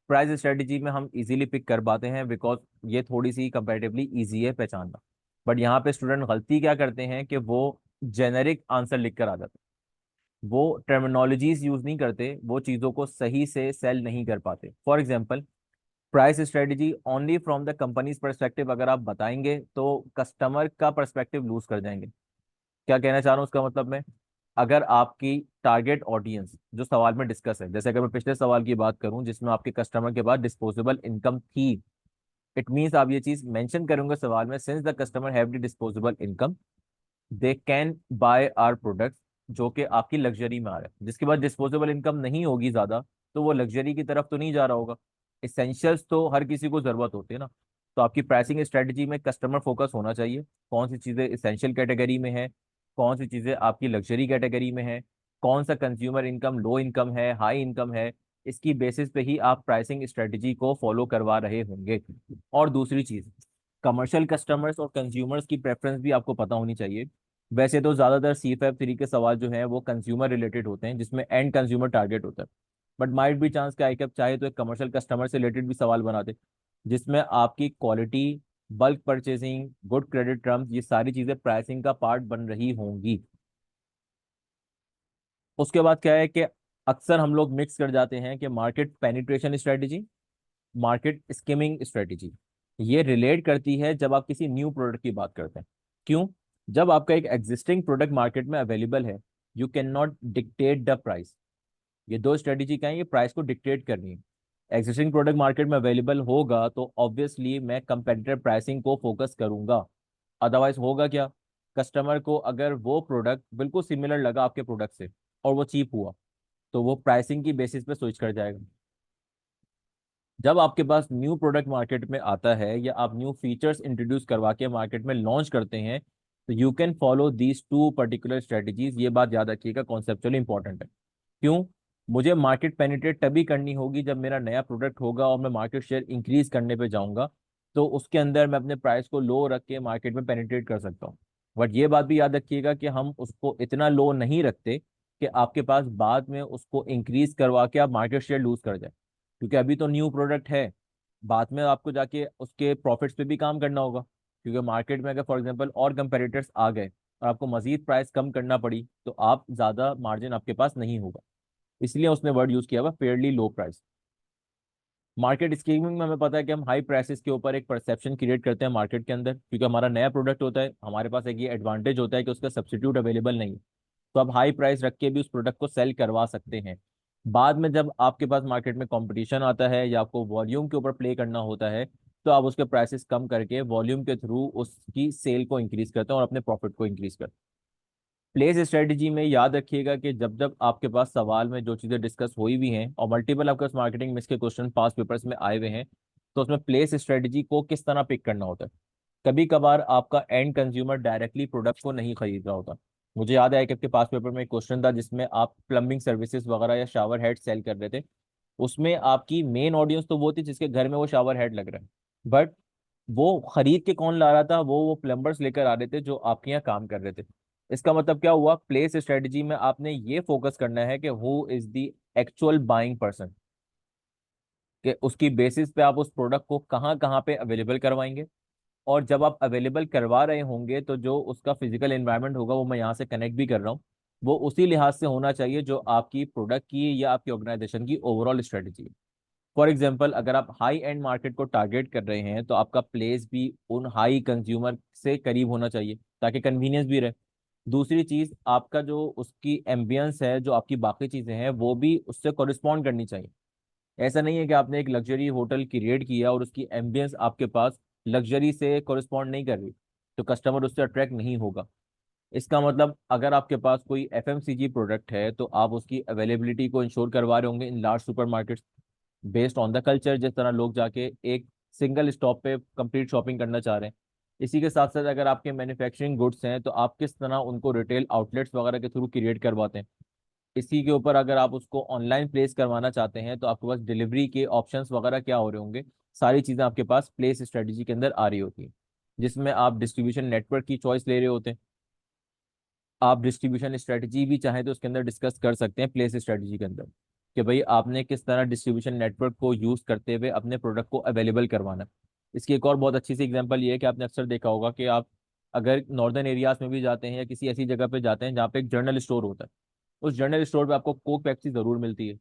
[SPEAKER 1] प्राइस स्ट्रेटेजी में हम इजीली पिक कर पाते हैं बिकॉज ये थोड़ी सी कंपैरेटिवली इजी है पहचानना। बट यहाँ पे स्टूडेंट गलती क्या करते हैं कि वो जेनेरिक आंसर लिख कर आ जाते हैं, वो टर्मिनोलॉजीज यूज नहीं करते, वो चीज़ों को सही से सेल नहीं कर पाते। For example, price strategy only from the companies perspective अगर आप बताएंगे तो कस्टमर का परस्पेक्टिव लूज कर जाएंगे। क्या कहना चाह रहा हूँ उसका मतलब मैं, अगर आपकी टारगेट ऑडियंस जो सवाल में डिस्कस है, जैसे अगर मैं पिछले सवाल की बात करूं जिसमें आपके कस्टमर के पास डिस्पोजेबल इनकम थी, इट मीन्स आप ये चीज मेंशन करेंगे सवाल में, since the customer have the disposable income they can buy our product, जो कि आपकी लग्जरी में आ रहा है। जिसके बाद डिस्पोजेबल इनकम नहीं होगी ज्यादा, तो वो लग्जरी की तरफ तो नहीं जा रहा होगा। इसेंशियल्स तो हर किसी को जरूरत होती है ना। तो आपकी प्राइसिंग स्ट्रेटजी में कस्टमर फोकस होना चाहिए, कौन सी चीजें इसेंशियल कैटेगरी में है, कौन सी चीजें आपकी लग्जरी कैटेगरी में है, कौन सा कंज्यूमर इनकम लो इनकम है, हाई इनकम है। इसकी बेसिस पे ही आप प्राइसिंग स्ट्रेटजी को फॉलो करवा रहे होंगे। और दूसरी चीज, कमर्शियल कस्टमर्स और कंज्यूमर्स की प्रेफरेंस भी आपको पता होनी चाहिए। वैसे तो ज्यादातर CFAP 3 के सवाल जो है वो कंज्यूमर रिलेटेड होते हैं, जिसमें एंड कंज्यूमर टारगेट होता है। बट माइट भी चांस क्या है कि आप चाहे तो एक कमर्शियल कस्टमर से रिलेटेड भी सवाल बनाते, जिसमें आपकी quality, bulk purchasing, good credit terms, ये सारी चीजें प्राइसिंग का पार्ट बन रही होंगी। उसके बाद क्या है कि अक्सर हम लोग मिक्स कर जाते हैं कि market penetration strategy, market skimming strategy. ये रिलेट करती है जब आप किसी न्यू प्रोडक्ट की बात करते हैं। क्यों? जब आपका एक एग्जिस्टिंग प्रोडक्ट मार्केट में अवेलेबल है, you can not dictate the price. ये दो स्ट्रेटेजी क्या है, ये प्राइस को डिक्टेट करनी है। एग्जिस्टिंग प्रोडक्ट मार्केट में अवेलेबल होगा तो ऑब्वियसली मैं कंपेटिटिव प्राइसिंग को फोकस करूंगा। अदरवाइज होगा क्या, कस्टमर को अगर वो प्रोडक्ट बिल्कुल सिमिलर लगा आपके प्रोडक्ट से और वो चीप हुआ, तो वो प्राइसिंग की बेसिस पे स्विच कर जाएगा। जब आपके पास न्यू प्रोडक्ट मार्केट में आता है या आप न्यू फीचर्स इंट्रोड्यूस करवा के मार्केट में लॉन्च करते हैं, तो you can follow these two particular strategies. ये बात याद रखिएगा, कॉन्सेप्चुअली इंपॉर्टेंट है। क्यों? मुझे मार्केट पेनिट्रेट तभी करनी होगी जब मेरा नया प्रोडक्ट होगा और मैं मार्केट शेयर इंक्रीज करने पे जाऊंगा, तो उसके अंदर मैं अपने प्राइस को लो रख के मार्केट में पेनिट्रेट कर सकता हूँ। बट ये बात भी याद रखिएगा कि हम उसको इतना लो नहीं रखते कि आपके पास बाद में उसको इंक्रीज करवा के आप मार्केट शेयर लूज कर जाए। क्योंकि अभी तो न्यू प्रोडक्ट है, बाद में आपको जाके उसके प्रॉफिट्स पे भी काम करना होगा। क्योंकि मार्केट में अगर फॉर एग्जांपल और कंपेटिटर्स आ गए और आपको मजीद प्राइस कम करना पड़ी, तो आप ज़्यादा मार्जिन आपके पास नहीं होगा। इसलिए उसने वर्ड यूज़ किया हुआ fairly low price. Market skimming में हमें पता है कि हम हाई प्राइसेस के ऊपर एक परसेप्शन क्रिएट करते हैं मार्केट के अंदर, क्योंकि हमारा नया प्रोडक्ट होता है, हमारे पास एक ये एडवांटेज होता है कि उसका सब्सिट्यूट अवेलेबल नहीं है। तो आप हाई प्राइस रख के भी उस प्रोडक्ट को सेल करवा सकते हैं। बाद में जब आपके पास मार्केट में कंपटीशन आता है या आपको वॉल्यूम के ऊपर प्ले करना होता है, तो आप उसके प्राइसेस कम करके वॉल्यूम के थ्रू उसकी सेल को इंक्रीज करते हैं और अपने प्रॉफिट को इंक्रीज करते हैं। प्लेस स्ट्रेटजी में याद रखिएगा कि जब जब आपके पास सवाल में जो चीज़ें डिस्कस हुई भी हैं और मल्टीपल आपके पास मार्केटिंग मिक्स के क्वेश्चन पास पेपर्स में आए हुए हैं, तो उसमें प्लेस स्ट्रेटजी को किस तरह पिक करना होता है। कभी कभार आपका एंड कंज्यूमर डायरेक्टली प्रोडक्ट को नहीं खरीद रहा होता। मुझे याद है कि आपके पास पेपर में एक क्वेश्चन था जिसमें आप प्लम्बिंग सर्विसेज वगैरह या शावर हेड सेल कर रहे थे। उसमें आपकी मेन ऑडियंस तो वो थी जिसके घर में वो शावर हेड लग रहा है, बट वो खरीद के कौन ला रहा था, वो प्लम्बर्स लेकर आ रहे थे जो आपके यहाँ काम कर रहे थे। इसका मतलब क्या हुआ, प्लेस स्ट्रेटजी में आपने ये फोकस करना है कि who is the actual buying person, कि उसकी बेसिस पे आप उस प्रोडक्ट को कहाँ कहाँ पे अवेलेबल करवाएंगे। और जब आप अवेलेबल करवा रहे होंगे तो जो उसका फिजिकल एनवायरनमेंट होगा, वो मैं यहाँ से कनेक्ट भी कर रहा हूँ, वो उसी लिहाज से होना चाहिए जो आपकी प्रोडक्ट की या आपकी ऑर्गेनाइजेशन की ओवरऑल स्ट्रेटजी है। फॉर एग्जाम्पल, अगर आप हाई एंड मार्केट को टारगेट कर रहे हैं तो आपका प्लेस भी उन हाई कंज्यूमर से करीब होना चाहिए ताकि कन्वीनियंस भी रहे। दूसरी चीज, आपका जो उसकी एम्बियंस है, जो आपकी बाकी चीजें हैं, वो भी उससे कॉरिस्पॉन्ड करनी चाहिए। ऐसा नहीं है कि आपने एक लग्जरी होटल क्रिएट किया और उसकी एम्बियंस आपके पास लग्जरी से कॉरिस्पॉन्ड नहीं कर रही, तो कस्टमर उससे अट्रैक्ट नहीं होगा। इसका मतलब अगर आपके पास कोई FMCG प्रोडक्ट है तो आप उसकी अवेलेबिलिटी को इंश्योर करवा रहे होंगे in large supermarkets, based on the culture, जिस तरह लोग जाके एक सिंगल स्टॉप पे कंप्लीट शॉपिंग करना चाह रहे हैं। इसी के साथ साथ अगर आपके मैन्युफैक्चरिंग गुड्स हैं तो आप किस तरह उनको रिटेल आउटलेट्स वगैरह के थ्रू क्रिएट करवाते हैं। इसी के ऊपर अगर आप उसको ऑनलाइन प्लेस करवाना चाहते हैं तो आपके पास डिलीवरी के ऑप्शंस वगैरह क्या हो रहे होंगे, सारी चीज़ें आपके पास प्लेस स्ट्रेटजी के अंदर आ रही होती हैं, जिसमें आप डिस्ट्रीब्यूशन नेटवर्क की चॉइस ले रहे होते हैं। आप डिस्ट्रीब्यूशन स्ट्रेटजी भी चाहें तो उसके अंदर डिस्कस कर सकते हैं प्लेस स्ट्रेटजी के अंदर, कि भाई आपने किस तरह डिस्ट्रीब्यूशन नेटवर्क को यूज करते हुए अपने प्रोडक्ट को अवेलेबल करवाना है। इसकी एक और बहुत अच्छी सी एग्जांपल ये है कि आपने अक्सर देखा होगा कि आप अगर नॉर्दर्न एरियाज में भी जाते हैं या किसी ऐसी जगह पे जाते हैं जहाँ पे एक जनरल स्टोर होता है, उस जनरल स्टोर पे आपको कोक पेप्सी जरूर मिलती है।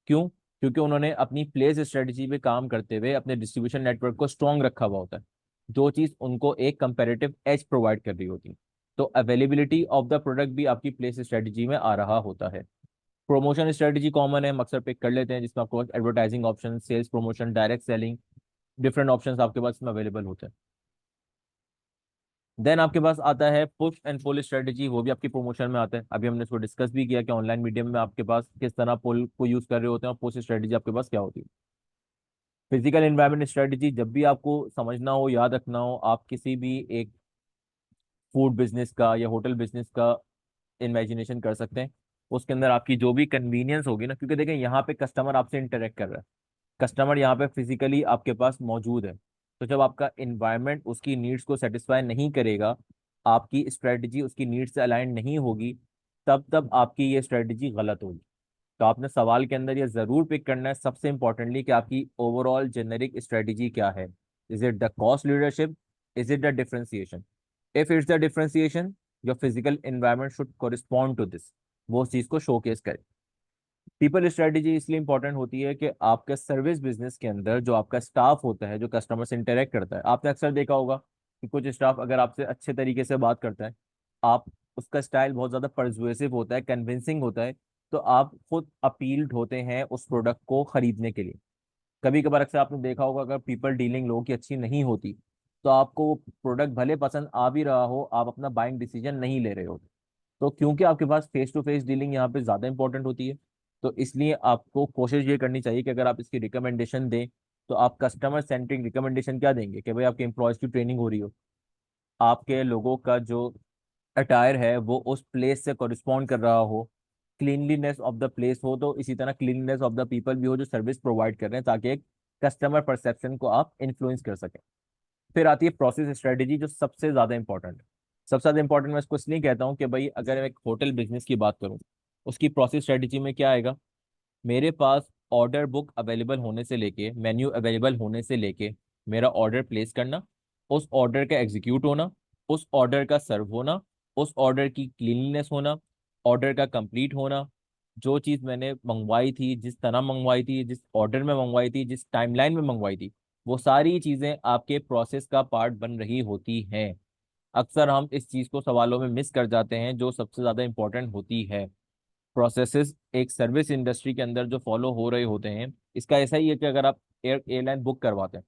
[SPEAKER 1] क्यों? क्योंकि उन्होंने अपनी प्लेस स्ट्रेटजी पे काम करते हुए अपने डिस्ट्रीब्यूशन नेटवर्क को स्ट्रॉन्ग रखा हुआ होता है, जो चीज उनको एक कंपेरेटिव एज प्रोवाइड कर रही होती है। तो अवेलेबिलिटी ऑफ द प्रोडक्ट भी आपकी प्लेस स्ट्रेटजी में आ रहा होता है। प्रमोशन स्ट्रेटजी कॉमन है, हम अक्सर पिक कर लेते हैं, जिसमें आपको advertising option, sales promotion, direct selling, different options आपके पास इसमें अवेलेबल होते हैं। देन आपके पास आता है पुश एंड पुल स्ट्रेटजी, वो भी आपकी प्रमोशन में आता है। अभी हमने इसको डिस्कस भी किया कि ऑनलाइन मीडियम में आपके पास किस तरह पुल को यूज कर रहे होते हैं और पुश स्ट्रेटजी आपके पास क्या होती है। फिजिकल एनवायरनमेंट स्ट्रेटजी, जब भी आपको समझना हो, याद रखना हो, आप किसी भी एक फूड बिजनेस का या होटल बिजनेस का इमेजिनेशन कर सकते हैं। उसके अंदर आपकी जो भी कन्वीनियंस होगी ना, क्योंकि देखें यहाँ पे कस्टमर आपसे इंटरेक्ट कर रहा है, कस्टमर यहाँ पे फिजिकली आपके पास मौजूद है। तो जब आपका इन्वायरमेंट उसकी नीड्स को सेटिस्फाई नहीं करेगा, आपकी स्ट्रेटजी उसकी नीड्स से अलाइन नहीं होगी, तब तब आपकी ये स्ट्रेटजी गलत होगी। तो आपने सवाल के अंदर ये जरूर पिक करना है सबसे इंपॉर्टेंटली कि आपकी ओवरऑल जेनेरिक स्ट्रेटजी क्या है। Is it the cost leadership? Is it the differentiation? If it's the differentiation, your physical environment should correspond to this, वो उस चीज को शोकेस करे। पीपल स्ट्रेटेजी इसलिए इंपॉर्टेंट होती है कि आपके सर्विस बिजनेस के अंदर जो आपका स्टाफ होता है, जो कस्टमर से इंटरेक्ट करता है, आपने अक्सर देखा होगा कि कुछ स्टाफ अगर आपसे अच्छे तरीके से बात करता है, आप उसका स्टाइल बहुत ज्यादा परसुएसिव होता है, कन्विंसिंग होता है, तो आप खुद अपील्ड होते हैं उस प्रोडक्ट को खरीदने के लिए। कभी कभार अक्सर आपने देखा होगा अगर पीपल डीलिंग लोगों की अच्छी नहीं होती, तो आपको वो प्रोडक्ट भले पसंद आ भी रहा हो, आप अपना बाइंग डिसीजन नहीं ले रहे हो। तो क्योंकि आपके पास फेस टू फेस डीलिंग यहाँ पे ज्यादा इंपॉर्टेंट होती है, तो इसलिए आपको कोशिश ये करनी चाहिए कि अगर आप इसकी रिकमेंडेशन दें, तो आप कस्टमर सेंट्रिक रिकमेंडेशन क्या देंगे कि भाई आपके एम्प्लॉयज की ट्रेनिंग हो रही हो, आपके लोगों का जो अटायर है वो उस प्लेस से कॉरिस्पॉन्ड कर रहा हो, क्लीनलीनेस ऑफ द प्लेस हो, तो इसी तरह क्लीनलीनेस ऑफ द पीपल भी हो जो सर्विस प्रोवाइड कर रहे हैं, ताकि एक कस्टमर परसेप्शन को आप इन्फ्लुएंस कर सकें। फिर आती है प्रोसेस स्ट्रेटेजी, जो सबसे ज्यादा इंपॉर्टेंट है। सबसे ज्यादा इंपॉर्टेंट मैं इसको इसलिए कहता हूँ कि भाई अगर मैं एक होटल बिजनेस की बात करूँ, उसकी प्रोसेस स्ट्रेटेजी में क्या आएगा? मेरे पास ऑर्डर बुक अवेलेबल होने से लेके, मेन्यू अवेलेबल होने से लेके, मेरा ऑर्डर प्लेस करना, उस ऑर्डर का एग्जीक्यूट होना, उस ऑर्डर का सर्व होना, उस ऑर्डर की क्लीनलीनेस होना, ऑर्डर का कंप्लीट होना, जो चीज़ मैंने मंगवाई थी, जिस तरह मंगवाई थी, जिस ऑर्डर में मंगवाई थी, जिस टाइमलाइन में मंगवाई थी, वो सारी चीज़ें आपके प्रोसेस का पार्ट बन रही होती हैं। अक्सर हम इस चीज़ को सवालों में मिस कर जाते हैं, जो सबसे ज़्यादा इंपॉर्टेंट होती है। प्रोसेसेस एक सर्विस इंडस्ट्री के अंदर जो फॉलो हो रहे होते हैं, इसका ऐसा ही है कि अगर आप एयरलाइन बुक करवाते हैं,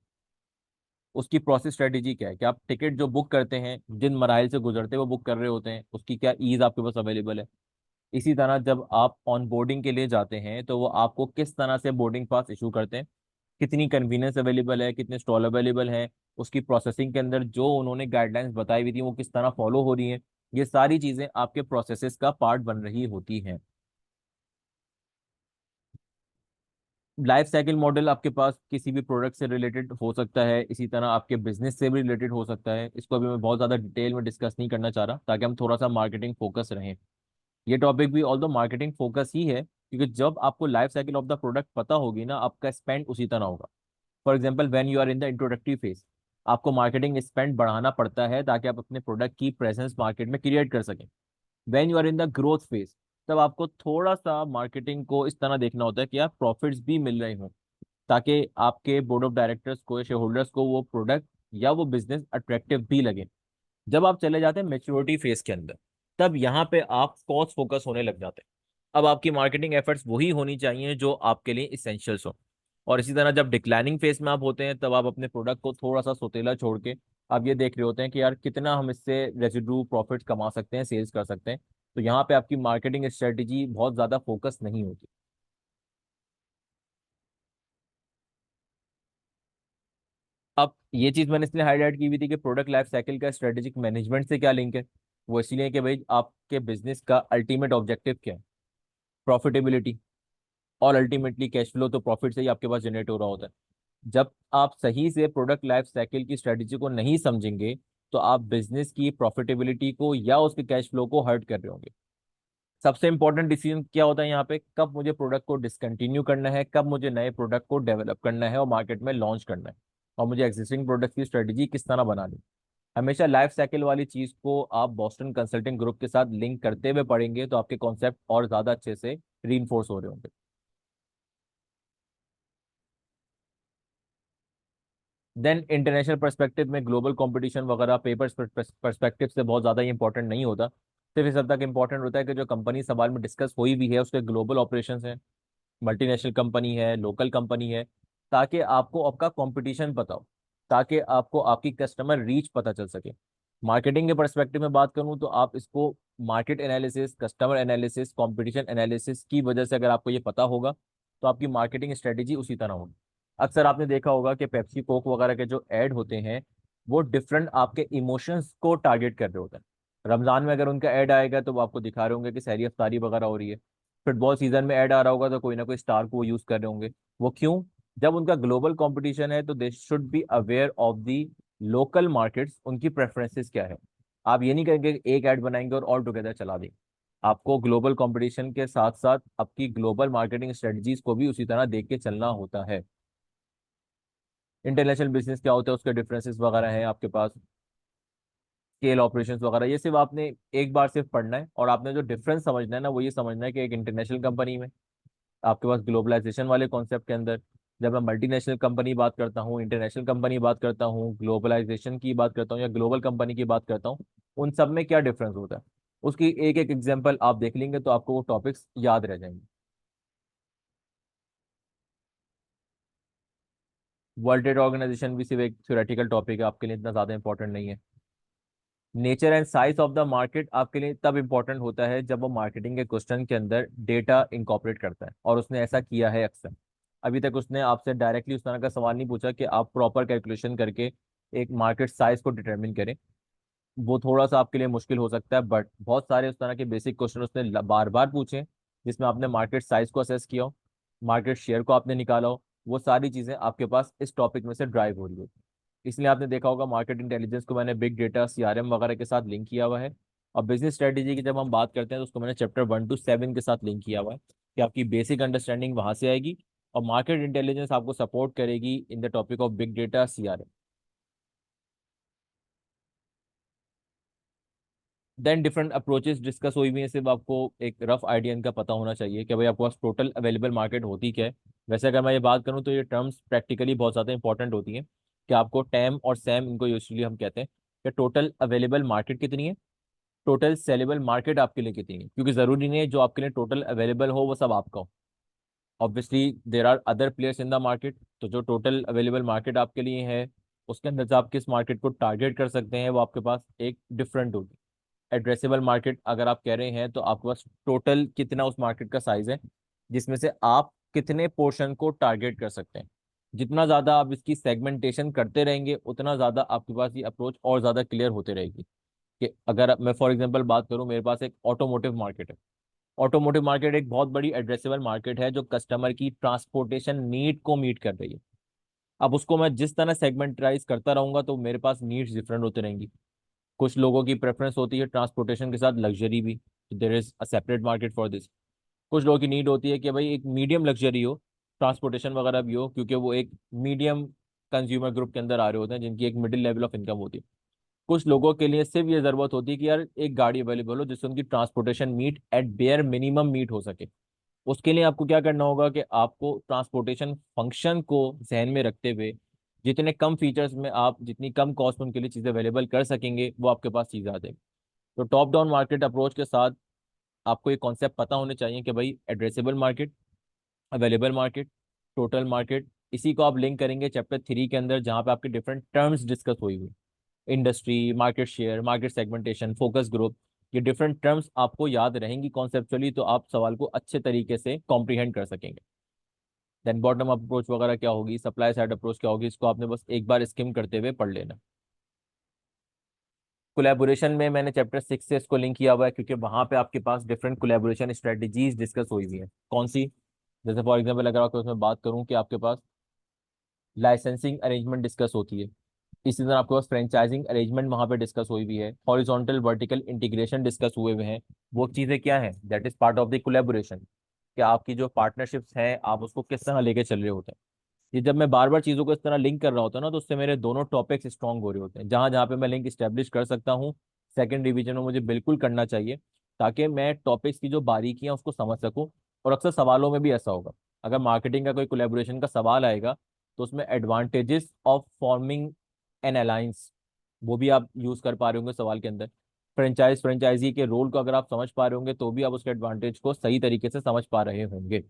[SPEAKER 1] उसकी प्रोसेस स्ट्रेटेजी क्या है कि आप टिकट जो बुक करते हैं, जिन मराइल से गुजरते हुए बुक कर रहे होते हैं, उसकी क्या ईज आपके पास अवेलेबल है। इसी तरह जब आप ऑन बोर्डिंग के लिए जाते हैं, तो वो आपको किस तरह से बोर्डिंग पास इशू करते हैं, कितनी कन्वीनियंस अवेलेबल है, कितने स्टॉल अवेलेबल हैं, उसकी प्रोसेसिंग के अंदर जो उन्होंने गाइडलाइंस बताई हुई थी वो किस तरह फॉलो हो रही हैं। ये सारी चीज़ें आपके प्रोसेसेस का पार्ट बन रही होती हैं। लाइफ साइकिल मॉडल आपके पास किसी भी प्रोडक्ट से रिलेटेड हो सकता है, इसी तरह आपके बिजनेस से भी रिलेटेड हो सकता है। इसको अभी मैं बहुत ज़्यादा डिटेल में डिस्कस नहीं करना चाह रहा, ताकि हम थोड़ा सा मार्केटिंग फोकस रहें। ये टॉपिक भी ऑल्दो मार्केटिंग फोकस ही है, क्योंकि जब आपको life cycle of the product पता होगी ना, आपका स्पेंड उसी तरह होगा। For example, when you are in the introductory phase, आपको मार्केटिंग स्पेंड बढ़ाना पड़ता है ताकि आप अपने प्रोडक्ट की प्रेजेंस मार्केट में क्रिएट कर सकें। When you are in the growth phase, तब आपको थोड़ा सा मार्केटिंग को इस तरह देखना होता है कि आप प्रॉफिट्स भी मिल रहे हों, ताकि आपके बोर्ड ऑफ डायरेक्टर्स को या शेयर होल्डर्स को वो प्रोडक्ट या वो बिजनेस अट्रैक्टिव भी लगे। जब आप चले जाते हैं मेच्योरिटी फेज के अंदर, तब यहाँ पे आप कॉस्ट फोकस होने लग जाते हैं। अब आपकी मार्केटिंग एफर्ट्स वही होनी चाहिए जो आपके लिए इसेंशियल्स हो। और इसी तरह जब डिक्लाइनिंग फेज में आप होते हैं, तब आप अपने प्रोडक्ट को थोड़ा सा सोतेला छोड़ के आप ये देख रहे होते हैं कि यार कितना हम इससे रेजिडू प्रॉफिट कमा सकते हैं, सेल्स कर सकते हैं। तो यहाँ पे आपकी मार्केटिंग स्ट्रेटेजी बहुत ज्यादा फोकस नहीं होती। अब ये चीज मैंने इसलिए हाईलाइट की हुई थी कि प्रोडक्ट लाइफ साइकिल का स्ट्रेटेजिक मैनेजमेंट से क्या लिंक है। वो इसलिए कि भाई आपके बिजनेस का अल्टीमेट ऑब्जेक्टिव क्या है? प्रॉफिटेबिलिटी। और अल्टीमेटली कैश फ्लो तो प्रॉफिट से ही आपके पास जनरेट हो रहा होता है। जब आप सही से प्रोडक्ट लाइफ साइकिल की स्ट्रेटेजी को नहीं समझेंगे तो आप बिजनेस की प्रॉफिटेबिलिटी को या उसके कैश फ्लो को हर्ट कर रहे होंगे। सबसे इंपॉर्टेंट डिसीजन क्या होता है यहाँ पे, कब मुझे प्रोडक्ट को डिसकंटिन्यू करना है, कब मुझे नए प्रोडक्ट को डेवलप करना है और मार्केट में लॉन्च करना है, और मुझे एग्जिस्टिंग प्रोडक्ट की स्ट्रेटेजी किस तरह बनानी है। हमेशा लाइफ साइकिल वाली चीज को आप बॉस्टन कंसल्टिंग ग्रुप के साथ लिंक करते हुए पढ़ेंगे तो आपके कॉन्सेप्ट और ज्यादा अच्छे से रीइंफोर्स हो रहे होंगे। देन इंटरनेशनल पर्सपेक्टिव में ग्लोबल कंपटीशन वगैरह पेपर्स पर्सपेक्टिव से बहुत ज़्यादा ही इंपॉर्टेंट नहीं होता। सिर्फ इस हद तक इंपॉर्टेंट होता है कि जो कंपनी सवाल में डिस्कस हुई भी है उसके ग्लोबल ऑपरेशंस हैं, मल्टीनेशनल कंपनी है, लोकल कंपनी है, ताकि आपको आपका कंपटीशन पता हो, ताकि आपको आपकी कस्टमर रीच पता चल सके। मार्केटिंग के पर्सपेक्टिव में बात करूं तो आप इसको market analysis, customer analysis, competition analysis की वजह से अगर आपको ये पता होगा तो आपकी मार्केटिंग स्ट्रेटेजी उसी तरह होगी। अक्सर आपने देखा होगा कि पेप्सी कोक वगैरह के जो ऐड होते हैं वो डिफरेंट आपके इमोशंस को टारगेट कर रहे होते हैं। रमजान में अगर उनका ऐड आएगा तो वो आपको दिखा रहे होंगे कि सहरी अफ्तारी वगैरह हो रही है। फुटबॉल सीजन में ऐड आ रहा होगा तो कोई ना कोई स्टार को वो यूज कर रहे होंगे। वो क्यों? जब उनका ग्लोबल कंपटीशन है तो they should be aware of the local markets, उनकी प्रेफरेंसेस क्या है। आप ये नहीं करेंगे कि एक ऐड बनाएंगे और ऑल टुगेदर चला देंगे। आपको ग्लोबल कंपटीशन के साथ साथ आपकी ग्लोबल मार्केटिंग स्ट्रेटजीज को भी उसी तरह देख के चलना होता है। इंटरनेशनल बिजनेस क्या होता है उसके डिफरेंसेस वगैरह हैं आपके पास, स्केल ऑपरेशंस वगैरह, ये सिर्फ आपने एक बार सिर्फ पढ़ना है। और आपने जो डिफरेंस समझना है ना वो ये समझना है कि एक इंटरनेशनल कंपनी में आपके पास ग्लोबलाइजेशन वाले कॉन्सेप्ट के अंदर, जब मैं मल्टीनेशनल कंपनी बात करता हूँ, इंटरनेशनल कंपनी बात करता हूँ, ग्लोबलाइजेशन की बात करता हूँ या ग्लोबल कंपनी की बात करता हूँ, उन सब में क्या डिफरेंस होता है उसकी एक एक एग्जांपल आप देख लेंगे तो आपको वो टॉपिक्स याद रह जाएंगे। वर्ल्ड ट्रेड ऑर्गेनाइजेशन भी सिर्फ एक थ्योरेटिकल टॉपिक है, आपके लिए इतना ज्यादा इंपॉर्टेंट नहीं है। Nature and size of the market आपके लिए तब इंपॉर्टेंट होता है जब वो मार्केटिंग के क्वेश्चन के अंदर डेटा इंकॉर्पोरेट करता है, और उसने ऐसा किया है अक्सर। अभी तक उसने आपसे डायरेक्टली उस तरह का सवाल नहीं पूछा कि आप प्रॉपर कैलकुलेशन करके एक मार्केट साइज को डिटरमिन करें। वो थोड़ा सा आपके लिए मुश्किल हो सकता है, बट बहुत सारे उस तरह के बेसिक क्वेश्चन उसने बार बार पूछे जिसमें आपने मार्केट साइज को असेस किया हो, मार्केट शेयर को आपने निकाला हो। वो सारी चीजें आपके पास इस टॉपिक में से ड्राइव हो रही होती है। इसलिए आपने देखा होगा मार्केट इंटेलिजेंस को मैंने बिग डेटा, सीआरएम वगैरह के साथ लिंक किया हुआ है। और बिजनेस स्ट्रेटेजी की जब हम बात करते हैं तो उसको मैंने चैप्टर 1 to 7 के साथ लिंक किया हुआ है कि आपकी बेसिक अंडरस्टैंडिंग वहां से आएगी और मार्केट इंटेलिजेंस आपको सपोर्ट करेगी in the topic of big data, CRM. Then different approaches discuss हुई हुई है, सिर्फ आपको एक रफ आइडिया इनका पता होना चाहिए कि भाई आपके पास टोटल अवेलेबल मार्केट होती क्या है। वैसे अगर मैं ये बात करूँ तो ये टर्म्स प्रैक्टिकली बहुत ज़्यादा इंपॉर्टेंट होती हैं कि आपको टैम और सैम, इनको यूजुअली हम कहते हैं कि टोटल अवेलेबल मार्केट कितनी है, टोटल सेलेबल मार्केट आपके लिए कितनी है, क्योंकि ज़रूरी नहीं है जो आपके लिए टोटल अवेलेबल हो वो सब आपका हो। Obviously there are other players in the market, तो जो टोटल अवेलेबल मार्केट आपके लिए है उसके अंदर से आप किस मार्केट को टारगेट कर सकते हैं वो आपके पास एक डिफरेंट होगी। एड्रेसेबल मार्केट अगर आप कह रहे हैं तो आपके पास टोटल कितना उस मार्केट का साइज है जिसमें से आप कितने पोर्शन को टारगेट कर सकते हैं। जितना ज्यादा आप इसकी सेगमेंटेशन करते रहेंगे उतना ज्यादा आपके पास ये अप्रोच और ज्यादा क्लियर होते रहेगी। कि अगर मैं फॉर एग्जांपल बात करूं, मेरे पास एक ऑटोमोटिव मार्केट है। ऑटोमोटिव मार्केट एक बहुत बड़ी एड्रेसेबल मार्केट है जो कस्टमर की ट्रांसपोर्टेशन नीड को मीट कर रही है। अब उसको मैं जिस तरह सेगमेंटराइज करता रहूंगा तो मेरे पास नीड्स डिफरेंट होते रहेंगी। कुछ लोगों की प्रेफरेंस होती है ट्रांसपोर्टेशन के साथ लग्जरी भी, तो there is a separate market for this. कुछ लोगों की नीड होती है कि भाई एक मीडियम लग्जरी हो, ट्रांसपोर्टेशन वगैरह भी हो, क्योंकि वो एक मीडियम कंज्यूमर ग्रुप के अंदर आ रहे होते हैं जिनकी एक मिडिल लेवल ऑफ इनकम होती है। कुछ लोगों के लिए सिर्फ ये जरूरत होती है कि यार एक गाड़ी अवेलेबल हो जिससे उनकी transportation meet at bare minimum meet हो सके। उसके लिए आपको क्या करना होगा कि आपको ट्रांसपोर्टेशन फंक्शन को जहन में रखते हुए जितने कम फीचर्स में आप जितनी कम कॉस्ट में उनके लिए चीज़ें अवेलेबल कर सकेंगे वो आपके पास चीज़ आ जाएगी। तो टॉप डाउन मार्केट अप्रोच के साथ आपको ये कॉन्सेप्ट पता होने चाहिए कि भाई addressable market, available market, total market, इसी को आप लिंक करेंगे चैप्टर 3 के अंदर जहाँ पे आपके डिफरेंट टर्म्स डिस्कस हुई हुई, industry, market share, market segmentation, focus group. ये डिफरेंट टर्म्स आपको याद रहेंगी कॉन्सेप्चुअली तो आप सवाल को अच्छे तरीके से कॉम्प्रीहेंड कर सकेंगे। देन बॉटम अप अप्रोच वगैरह क्या होगी, सप्लाई साइड अप्रोच क्या होगी, इसको आपने बस एक बार स्किम करते हुए पढ़ लेना। कोलैबोरेशन में मैंने चैप्टर 6 से इसको लिंक किया हुआ है क्योंकि वहां पे आपके पास डिफरेंट कोलैबोरेशन स्ट्रेटजीज डिस्कस हुई हुई है। कौन सी? जैसे फॉर एग्जांपल अगर आपको उसमें बात करूं कि आपके पास लाइसेंसिंग अरेंजमेंट डिस्कस होती है। इसी तरह आपके पास फ्रेंचाइजिंग अरेंजमेंट वहाँ पे डिस्कस हुई भी है, हॉरिजॉन्टल वर्टिकल इंटीग्रेशन डिस्कस हुए हुए हैं। वो चीज़ें क्या है, that is part of the collaboration, कि आपकी जो पार्टनरशिप्स हैं आप उसको किस तरह लेके चल रहे होते हैं। ये जब मैं बार बार चीज़ों को इस तरह लिंक कर रहा होता हूँ ना, तो उससे मेरे दोनों टॉपिक्स स्ट्रांग हो रहे होते हैं। जहाँ जहाँ पे मैं लिंक स्टैब्लिश कर सकता हूँ, सेकंड रिवीजन में मुझे बिल्कुल करना चाहिए, ताकि मैं टॉपिक्स की जो बारीकियां उसको समझ सकूं। और अक्सर सवालों में भी ऐसा होगा, अगर मार्केटिंग का कोई कोलेबोरेशन का सवाल आएगा, तो उसमें advantages of forming an alliance, वो भी आप यूज कर पा रहे होंगे सवाल के अंदर। फ्रेंचाइजी के रोल को अगर आप समझ पा रहे होंगे, तो भी आप उसके एडवांटेज को सही तरीके से समझ पा रहे होंगे।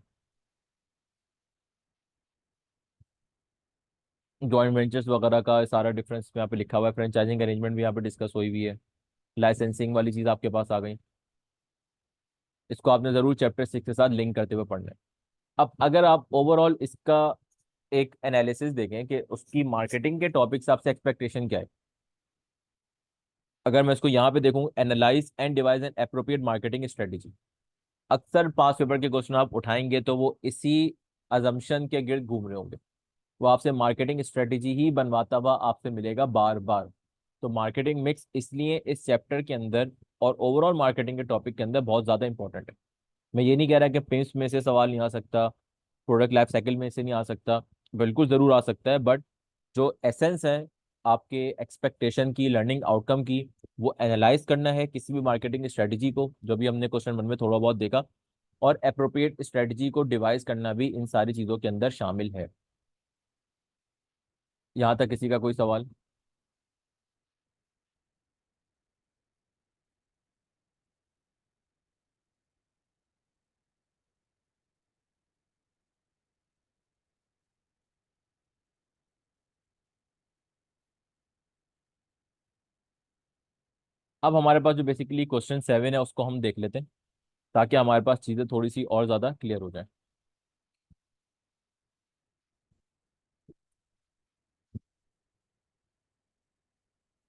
[SPEAKER 1] जॉइंट वेंचर्स वगैरह का सारा डिफरेंस यहाँ पे लिखा हुआ है, फ्रेंचाइजिंग अरेंजमेंट भी यहाँ पे डिस्कस हुई हुई है, लाइसेंसिंग वाली चीज आपके पास आ गई। इसको आपने जरूर चैप्टर 6 के साथ लिंक करते हुए पढ़ना है। अब अगर आप ओवरऑल इसका एक एनालिसिस देखें कि उसकी मार्केटिंग के टॉपिक से आपसे एक्सपेक्टेशन क्या है, अगर मैं इसको यहाँ पे देखूँ, analyse and device N appropriate marketing strategy, अक्सर पास पेपर के क्वेश्चन आप उठाएंगे तो वो इसी अजम्पशन के गिर्द घूम रहे होंगे। वो आपसे मार्केटिंग स्ट्रेटेजी ही बनवाता हुआ आपसे मिलेगा बार बार। तो मार्केटिंग मिक्स इसलिए इस चैप्टर के अंदर और ओवरऑल मार्केटिंग के टॉपिक के अंदर बहुत ज्यादा इंपॉर्टेंट है। मैं ये नहीं कह रहा कि पिम्स में से सवाल नहीं आ सकता, प्रोडक्ट लाइफ साइकिल में से नहीं आ सकता, बिल्कुल जरूर आ सकता है, बट जो एसेंस है आपके एक्सपेक्टेशन की, लर्निंग आउटकम की, वो एनालाइज करना है किसी भी मार्केटिंग स्ट्रेटजी को, जो भी हमने क्वेश्चन 1 में थोड़ा बहुत देखा, और अप्रोप्रिएट स्ट्रेटजी को डिवाइस करना भी इन सारी चीजों के अंदर शामिल है। यहाँ तक किसी का कोई सवाल? अब हमारे पास जो बेसिकली क्वेश्चन 7 है उसको हम देख लेते हैं, ताकि हमारे पास चीजें थोड़ी सी और ज्यादा क्लियर हो जाए।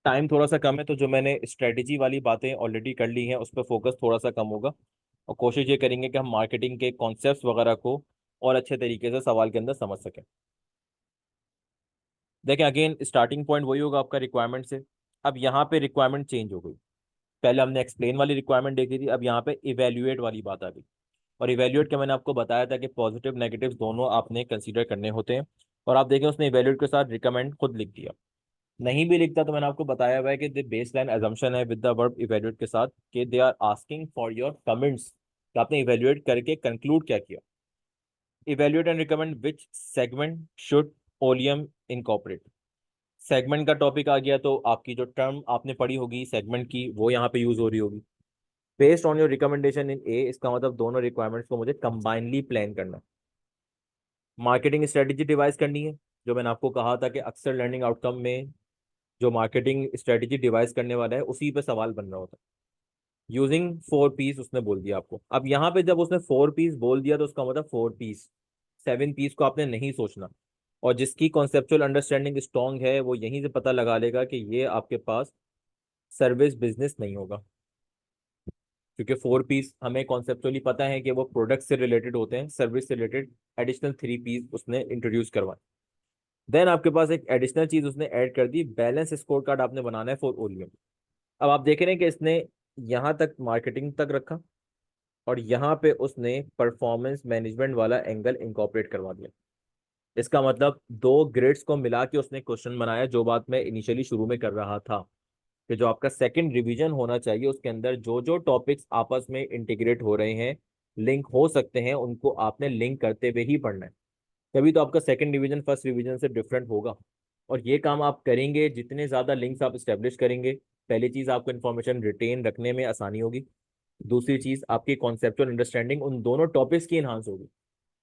[SPEAKER 1] टाइम थोड़ा सा कम है, तो जो मैंने स्ट्रेटेजी वाली बातें ऑलरेडी कर ली हैं उस पर फोकस थोड़ा सा कम होगा, और कोशिश ये करेंगे कि हम मार्केटिंग के कॉन्सेप्ट्स वगैरह को और अच्छे तरीके से सवाल के अंदर समझ सकें। देखें, अगेन स्टार्टिंग पॉइंट वही होगा आपका रिक्वायरमेंट से। अब यहाँ पे रिक्वायरमेंट चेंज हो गई। पहले हमने एक्सप्लेन वाली रिक्वायरमेंट देखी थी, अब यहाँ पे इवेल्युएट वाली बात आ गई। और इवेल्युएट के मैंने आपको बताया था कि पॉजिटिव नेगेटिव दोनों आपने कंसीडर करने होते हैं। और आप देखें, उसने इवेल्युएट के साथ रिकमेंड खुद लिख दिया। नहीं भी लिखता तो मैंने आपको बताया हुआ है कि द बेसलाइन अजम्पशन है विद द वर्ब इवेल्युएट के साथ, कि they are asking for your comments, कि आपने इवेल्युएट करके कंक्लूड क्या किया। Evaluate and recommend which segment should Oleum incorporate. Segment का टॉपिक आ गया, तो आपकी जो टर्म आपने पढ़ी होगी सेगमेंट की, वो यहाँ पे यूज हो रही होगी। Based on your recommendation in a, इसका मतलब दोनों रिक्वायरमेंट्स को मुझे कंबाइनली प्लान करना है। मार्केटिंग स्ट्रेटेजी डिवाइस करनी है, जो मैंने आपको कहा था कि अक्सर लर्निंग आउटकम में जो मार्केटिंग स्ट्रेटेजी डिवाइस करने वाला है उसी पे सवाल बन रहा होता है। यूजिंग 4 पीस उसने बोल दिया आपको। अब यहाँ पे जब उसने 4 पीस बोल दिया, तो उसका मतलब 4 पीस, 7 पीस को आपने नहीं सोचना। और जिसकी कॉन्सेप्चुअल अंडरस्टैंडिंग स्ट्रांग है वो यहीं से पता लगा लेगा कि ये आपके पास सर्विस बिजनेस नहीं होगा, क्योंकि 4 पीस हमें कॉन्सेप्चुअली पता है कि वो प्रोडक्ट से रिलेटेड होते हैं, सर्विस से रिलेटेड एडिशनल 3 पीस उसने इंट्रोड्यूस करवाए। देन आपके पास एक एडिशनल चीज उसने ऐड कर दी, बैलेंस स्कोर कार्ड आपने बनाना है फॉर ओलियम। अब आप देख रहे हैं कि इसने यहाँ तक मार्केटिंग तक रखा, और यहाँ पे उसने परफॉर्मेंस मैनेजमेंट वाला एंगल इंकॉर्पोरेट करवा दिया। इसका मतलब दो ग्रेड्स को मिला के उसने क्वेश्चन बनाया, जो बात मैं इनिशियली शुरू में कर रहा था, कि जो आपका सेकंड रिवीजन होना चाहिए उसके अंदर जो जो टॉपिक्स आपस में इंटीग्रेट हो रहे हैं, लिंक हो सकते हैं, उनको आपने लिंक करते हुए ही पढ़ना है। तभी तो आपका सेकंड रिवीजन फर्स्ट रिवीजन से डिफरेंट होगा। और ये काम आप करेंगे, जितने ज्यादा लिंक्स आप स्टेब्लिश करेंगे, पहली चीज आपको इन्फॉर्मेशन रिटेन रखने में आसानी होगी। दूसरी चीज आपकी कॉन्सेप्चुअल अंडरस्टैंडिंग उन दोनों टॉपिक्स की इन्हांस होगी।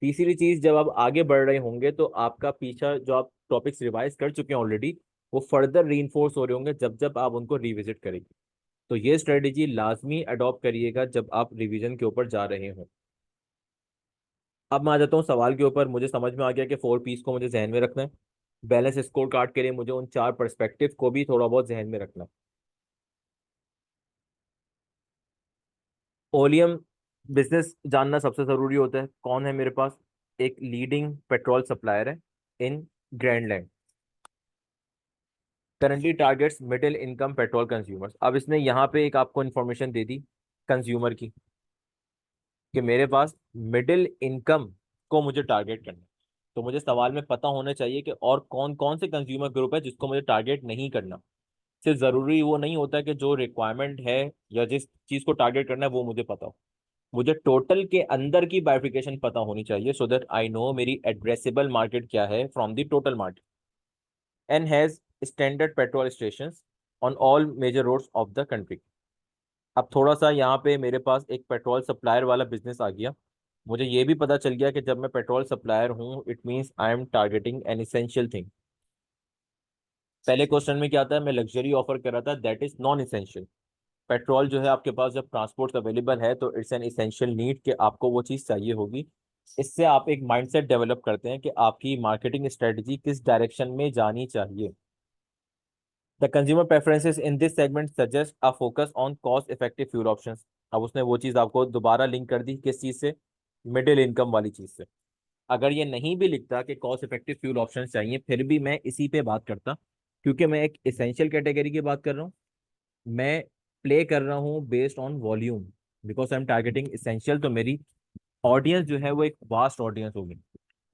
[SPEAKER 1] तीसरी चीज, जब आप आगे बढ़ रहे होंगे तो आपका पीछा जो आप टॉपिक्स रिवाइज कर चुके हैं ऑलरेडी, वो फर्दर रीइंफोर्स हो रहे होंगे जब जब आप उनको रिविजिट करेंगे। तो ये स्ट्रेटेजी लाजमी अडॉप्ट करिएगा जब आप रिवीजन के ऊपर जा रहे हो। अब मैं आ जाता हूँ सवाल के ऊपर। मुझे समझ में आ गया कि 4 पीस को मुझे जहन में रखना है। बैलेंस स्कोर कार्ड के लिए मुझे उन 4 पर्सपेक्टिव को भी थोड़ा बहुत जहन में रखना है। ओलियम बिजनेस जानना सबसे जरूरी होता है। कौन है मेरे पास? एक लीडिंग पेट्रोल सप्लायर है in Grandland currently targets middle income petrol consumers. अब इसने यहाँ पे एक आपको इन्फॉर्मेशन दे दी कंज्यूमर की कि मेरे पास मिडिल इनकम को मुझे टारगेट करना है। तो मुझे सवाल में पता होना चाहिए कि और कौन कौन से कंज्यूमर ग्रुप है जिसको मुझे टारगेट नहीं करना। सिर्फ जरूरी वो नहीं होता कि जो रिक्वायरमेंट है या जिस चीज को टारगेट करना है वो मुझे पता हो। मुझे टोटल के अंदर की बाइफिकेशन पता होनी चाहिए सो दैट आई नो मेरी एड्रेसेबल मार्केट क्या है from the total market. And has standard petrol station on all major roads of the country. अब थोड़ा सा यहाँ पे मेरे पास एक पेट्रोल सप्लायर वाला बिजनेस आ गया। मुझे ये भी पता चल गया कि जब मैं पेट्रोल सप्लायर हूँ it means I am targeting N essential thing. पहले क्वेश्चन में क्या था, मैं लग्जरी ऑफर कर रहा था, that is non essential. Petrol जो है आपके पास जब ट्रांसपोर्ट अवेलेबल है तो इट्स एन इसेंशियल नीड कि आपको वो चीज़ चाहिए होगी। इससे आप एक माइंडसेट डेवलप करते हैं कि आपकी मार्केटिंग स्ट्रेटजी किस डायरेक्शन में जानी चाहिए। The consumer preferences in this segment suggest a focus on cost effective fuel options. अब उसने वो चीज़ आपको दोबारा लिंक कर दी किस चीज़ से, मिडिल इनकम वाली चीज़ से। अगर ये नहीं भी लिखता कि कॉस्ट इफेक्टिव फ्यूल ऑप्शन चाहिए फिर भी मैं इसी पे बात करता, क्योंकि मैं एक इसेंशियल कैटेगरी की बात कर रहा हूँ। मैं प्ले कर रहा हूँ based on volume, because I am targeting essential, तो मेरी ऑडियंस जो है वो एक वास्ट ऑडियंस होगी।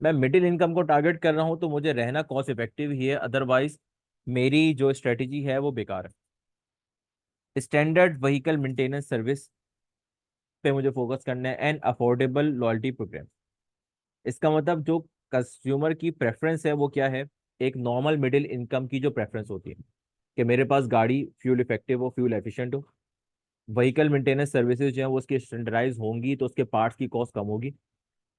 [SPEAKER 1] मैं मिडिल इनकम को टारगेट कर रहा हूँ तो मुझे रहना कॉस्ट इफेक्टिव ही है, अदरवाइज मेरी जो स्ट्रेटेजी है वो बेकार है। स्टैंडर्ड व्हीकल मेंटेनेंस सर्विस पे मुझे फोकस करना है एंड अफोर्डेबल लॉयल्टी प्रोग्राम। इसका मतलब जो कंज्यूमर की प्रेफरेंस है वो क्या है, एक नॉर्मल मिडिल इनकम की जो प्रेफरेंस होती है कि मेरे पास गाड़ी फ्यूल इफेक्टिव हो, फ्यूल एफिशिएंट हो, व्हीकल मेंटेनेंस सर्विसेज जो है वो उसकी स्टैंडर्डाइज होंगी तो उसके पार्ट्स की कॉस्ट कम होगी,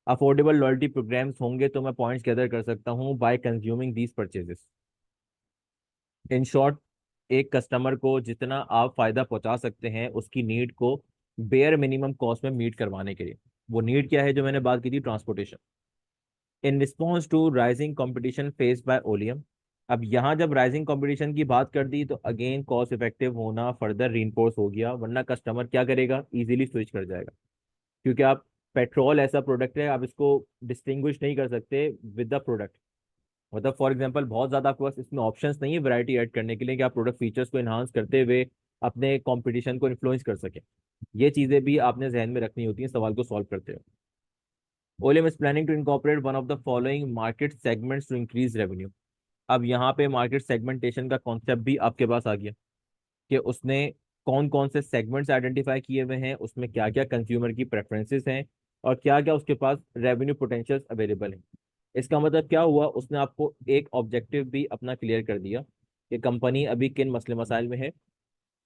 [SPEAKER 1] अफोर्डेबल लॉयल्टी प्रोग्राम्स होंगे तो मैं पॉइंट्स गैदर कर सकता हूँ bye consuming these purchases. In short, एक कस्टमर को जितना आप फायदा पहुंचा सकते हैं उसकी नीड को बेयर मिनिमम कॉस्ट में मीट करवाने के लिए। वो नीड क्या है जो मैंने बात की थी, transportation. In response to rising competition face by Oleum. अब यहाँ जब राइजिंग कंपटीशन की बात कर दी तो अगेन कॉस्ट इफेक्टिव होना फर्दर रीइंफोर्स हो गया, वरना कस्टमर क्या करेगा, इजीली स्विच कर जाएगा। क्योंकि आप पेट्रोल ऐसा प्रोडक्ट है आप इसको डिस्टिंग्विश नहीं कर सकते विद द प्रोडक्ट। मतलब फॉर एग्जांपल बहुत ज्यादा आपके पास इसमें ऑप्शंस नहीं है वैरायटी ऐड करने के लिए कि आप प्रोडक्ट फीचर्स को इन्हांस करते हुए अपने कंपटीशन को इन्फ्लुएंस कर सके। ये चीजें भी आपने जहन में रखनी होती हैं सवाल को सॉल्व करते हुए। Oleum is planning to incorporate one of the following market segments to increase revenue. अब यहाँ पे मार्केट सेगमेंटेशन का कॉन्सेप्ट भी आपके पास आ गया कि उसने कौन कौन से सेगमेंट्स आइडेंटिफाई किए हुए हैं, उसमें क्या क्या कंज्यूमर की प्रेफरेंसेस हैं और क्या क्या उसके पास रेवेन्यू पोटेंशियल्स अवेलेबल हैं। इसका मतलब क्या हुआ, उसने आपको एक ऑब्जेक्टिव भी अपना क्लियर कर दिया कि कंपनी अभी किन मसले मसाइल में है।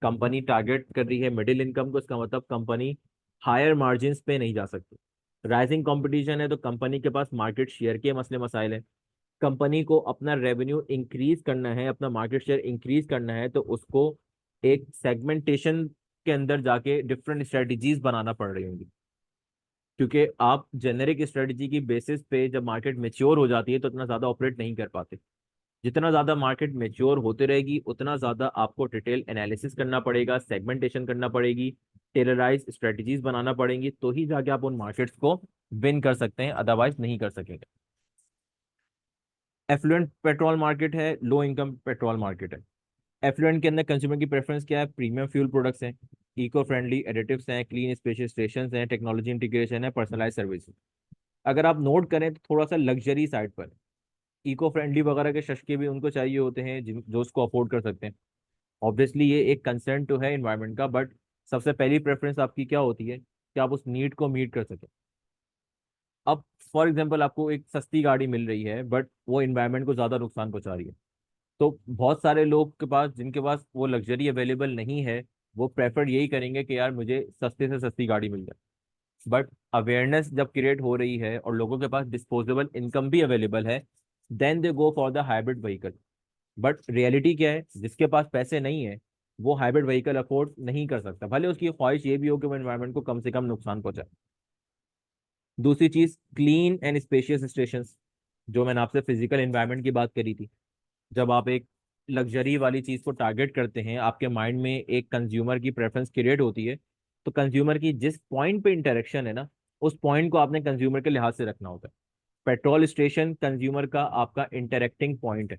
[SPEAKER 1] कंपनी टारगेट कर रही है मिडिल इनकम को, इसका मतलब कंपनी हायर मार्जिन पे नहीं जा सकती। राइजिंग कंपटीशन है तो कंपनी के पास मार्केट शेयर के मसले मसाइल है। कंपनी को अपना रेवेन्यू इंक्रीज करना है, अपना मार्केट शेयर इंक्रीज करना है तो उसको एक सेगमेंटेशन के अंदर जाके डिफरेंट स्ट्रेटजीज बनाना पड़ रही होंगी। क्योंकि आप जेनेरिक स्ट्रेटजी की बेसिस पे जब मार्केट मेच्योर हो जाती है तो इतना ज़्यादा ऑपरेट नहीं कर पाते। जितना ज़्यादा मार्केट मेच्योर होते रहेगी उतना ज़्यादा आपको डिटेल एनालिसिस करना पड़ेगा, सेगमेंटेशन करना पड़ेगी, टेरराइज स्ट्रेटजीज बनाना पड़ेंगी, तो ही जाके आप उन मार्केट्स को विन कर सकते हैं, अदरवाइज नहीं कर सकेंगे। एफ्लुएंट पेट्रोल मार्केट है, लो इनकम पेट्रोल मार्केट है। एफ्लुएंट के अंदर कंज्यूमर की प्रेफरेंस क्या है, प्रीमियम फ्यूल प्रोडक्ट्स हैं, इको फ्रेंडली एडिटिव्स हैं, क्लीन स्पेशियस स्टेशन हैं, टेक्नोलॉजी इंटीग्रेशन है, पर्सनलाइज सर्विस। अगर आप नोट करें तो थोड़ा सा लग्जरी साइड पर, इको फ्रेंडली वगैरह के शशके भी उनको चाहिए होते हैं जिन जो उसको अफोर्ड कर सकते हैं। ऑब्वियसली ये एक कंसर्न तो है इन्वायरमेंट का, बट सबसे पहली प्रेफरेंस आपकी क्या होती है कि आप उस नीड को मीट कर सकें। अब फॉर एग्जाम्पल आपको एक सस्ती गाड़ी मिल रही है बट वो इन्वायरमेंट को ज़्यादा नुकसान पहुंचा रही है, तो बहुत सारे लोग के पास जिनके पास वो लग्जरी अवेलेबल नहीं है वो प्रेफर यही करेंगे कि यार मुझे सस्ते से सस्ती गाड़ी मिल जाए। बट अवेयरनेस जब क्रिएट हो रही है और लोगों के पास डिस्पोजेबल इनकम भी अवेलेबल है then they go for the hybrid vehicle. But reality क्या है, जिसके पास पैसे नहीं है वो हाइब्रिड व्हीकल अफोर्ड नहीं कर सकता, भले उसकी ख्वाहिश ये भी हो कि वो एनवायरमेंट को कम से कम नुकसान पहुंचाए। दूसरी चीज, क्लीन एंड स्पेशियस स्टेशन। जो मैंने आपसे फिजिकल एनवायरनमेंट की बात करी थी, जब आप एक लग्जरी वाली चीज को टारगेट करते हैं आपके माइंड में एक कंज्यूमर की प्रेफरेंस क्रिएट होती है, तो कंज्यूमर की जिस पॉइंट पे इंटरेक्शन है ना उस पॉइंट को आपने कंज्यूमर के लिहाज से रखना होता है। पेट्रोल स्टेशन कंज्यूमर का आपका इंटरेक्टिंग पॉइंट है,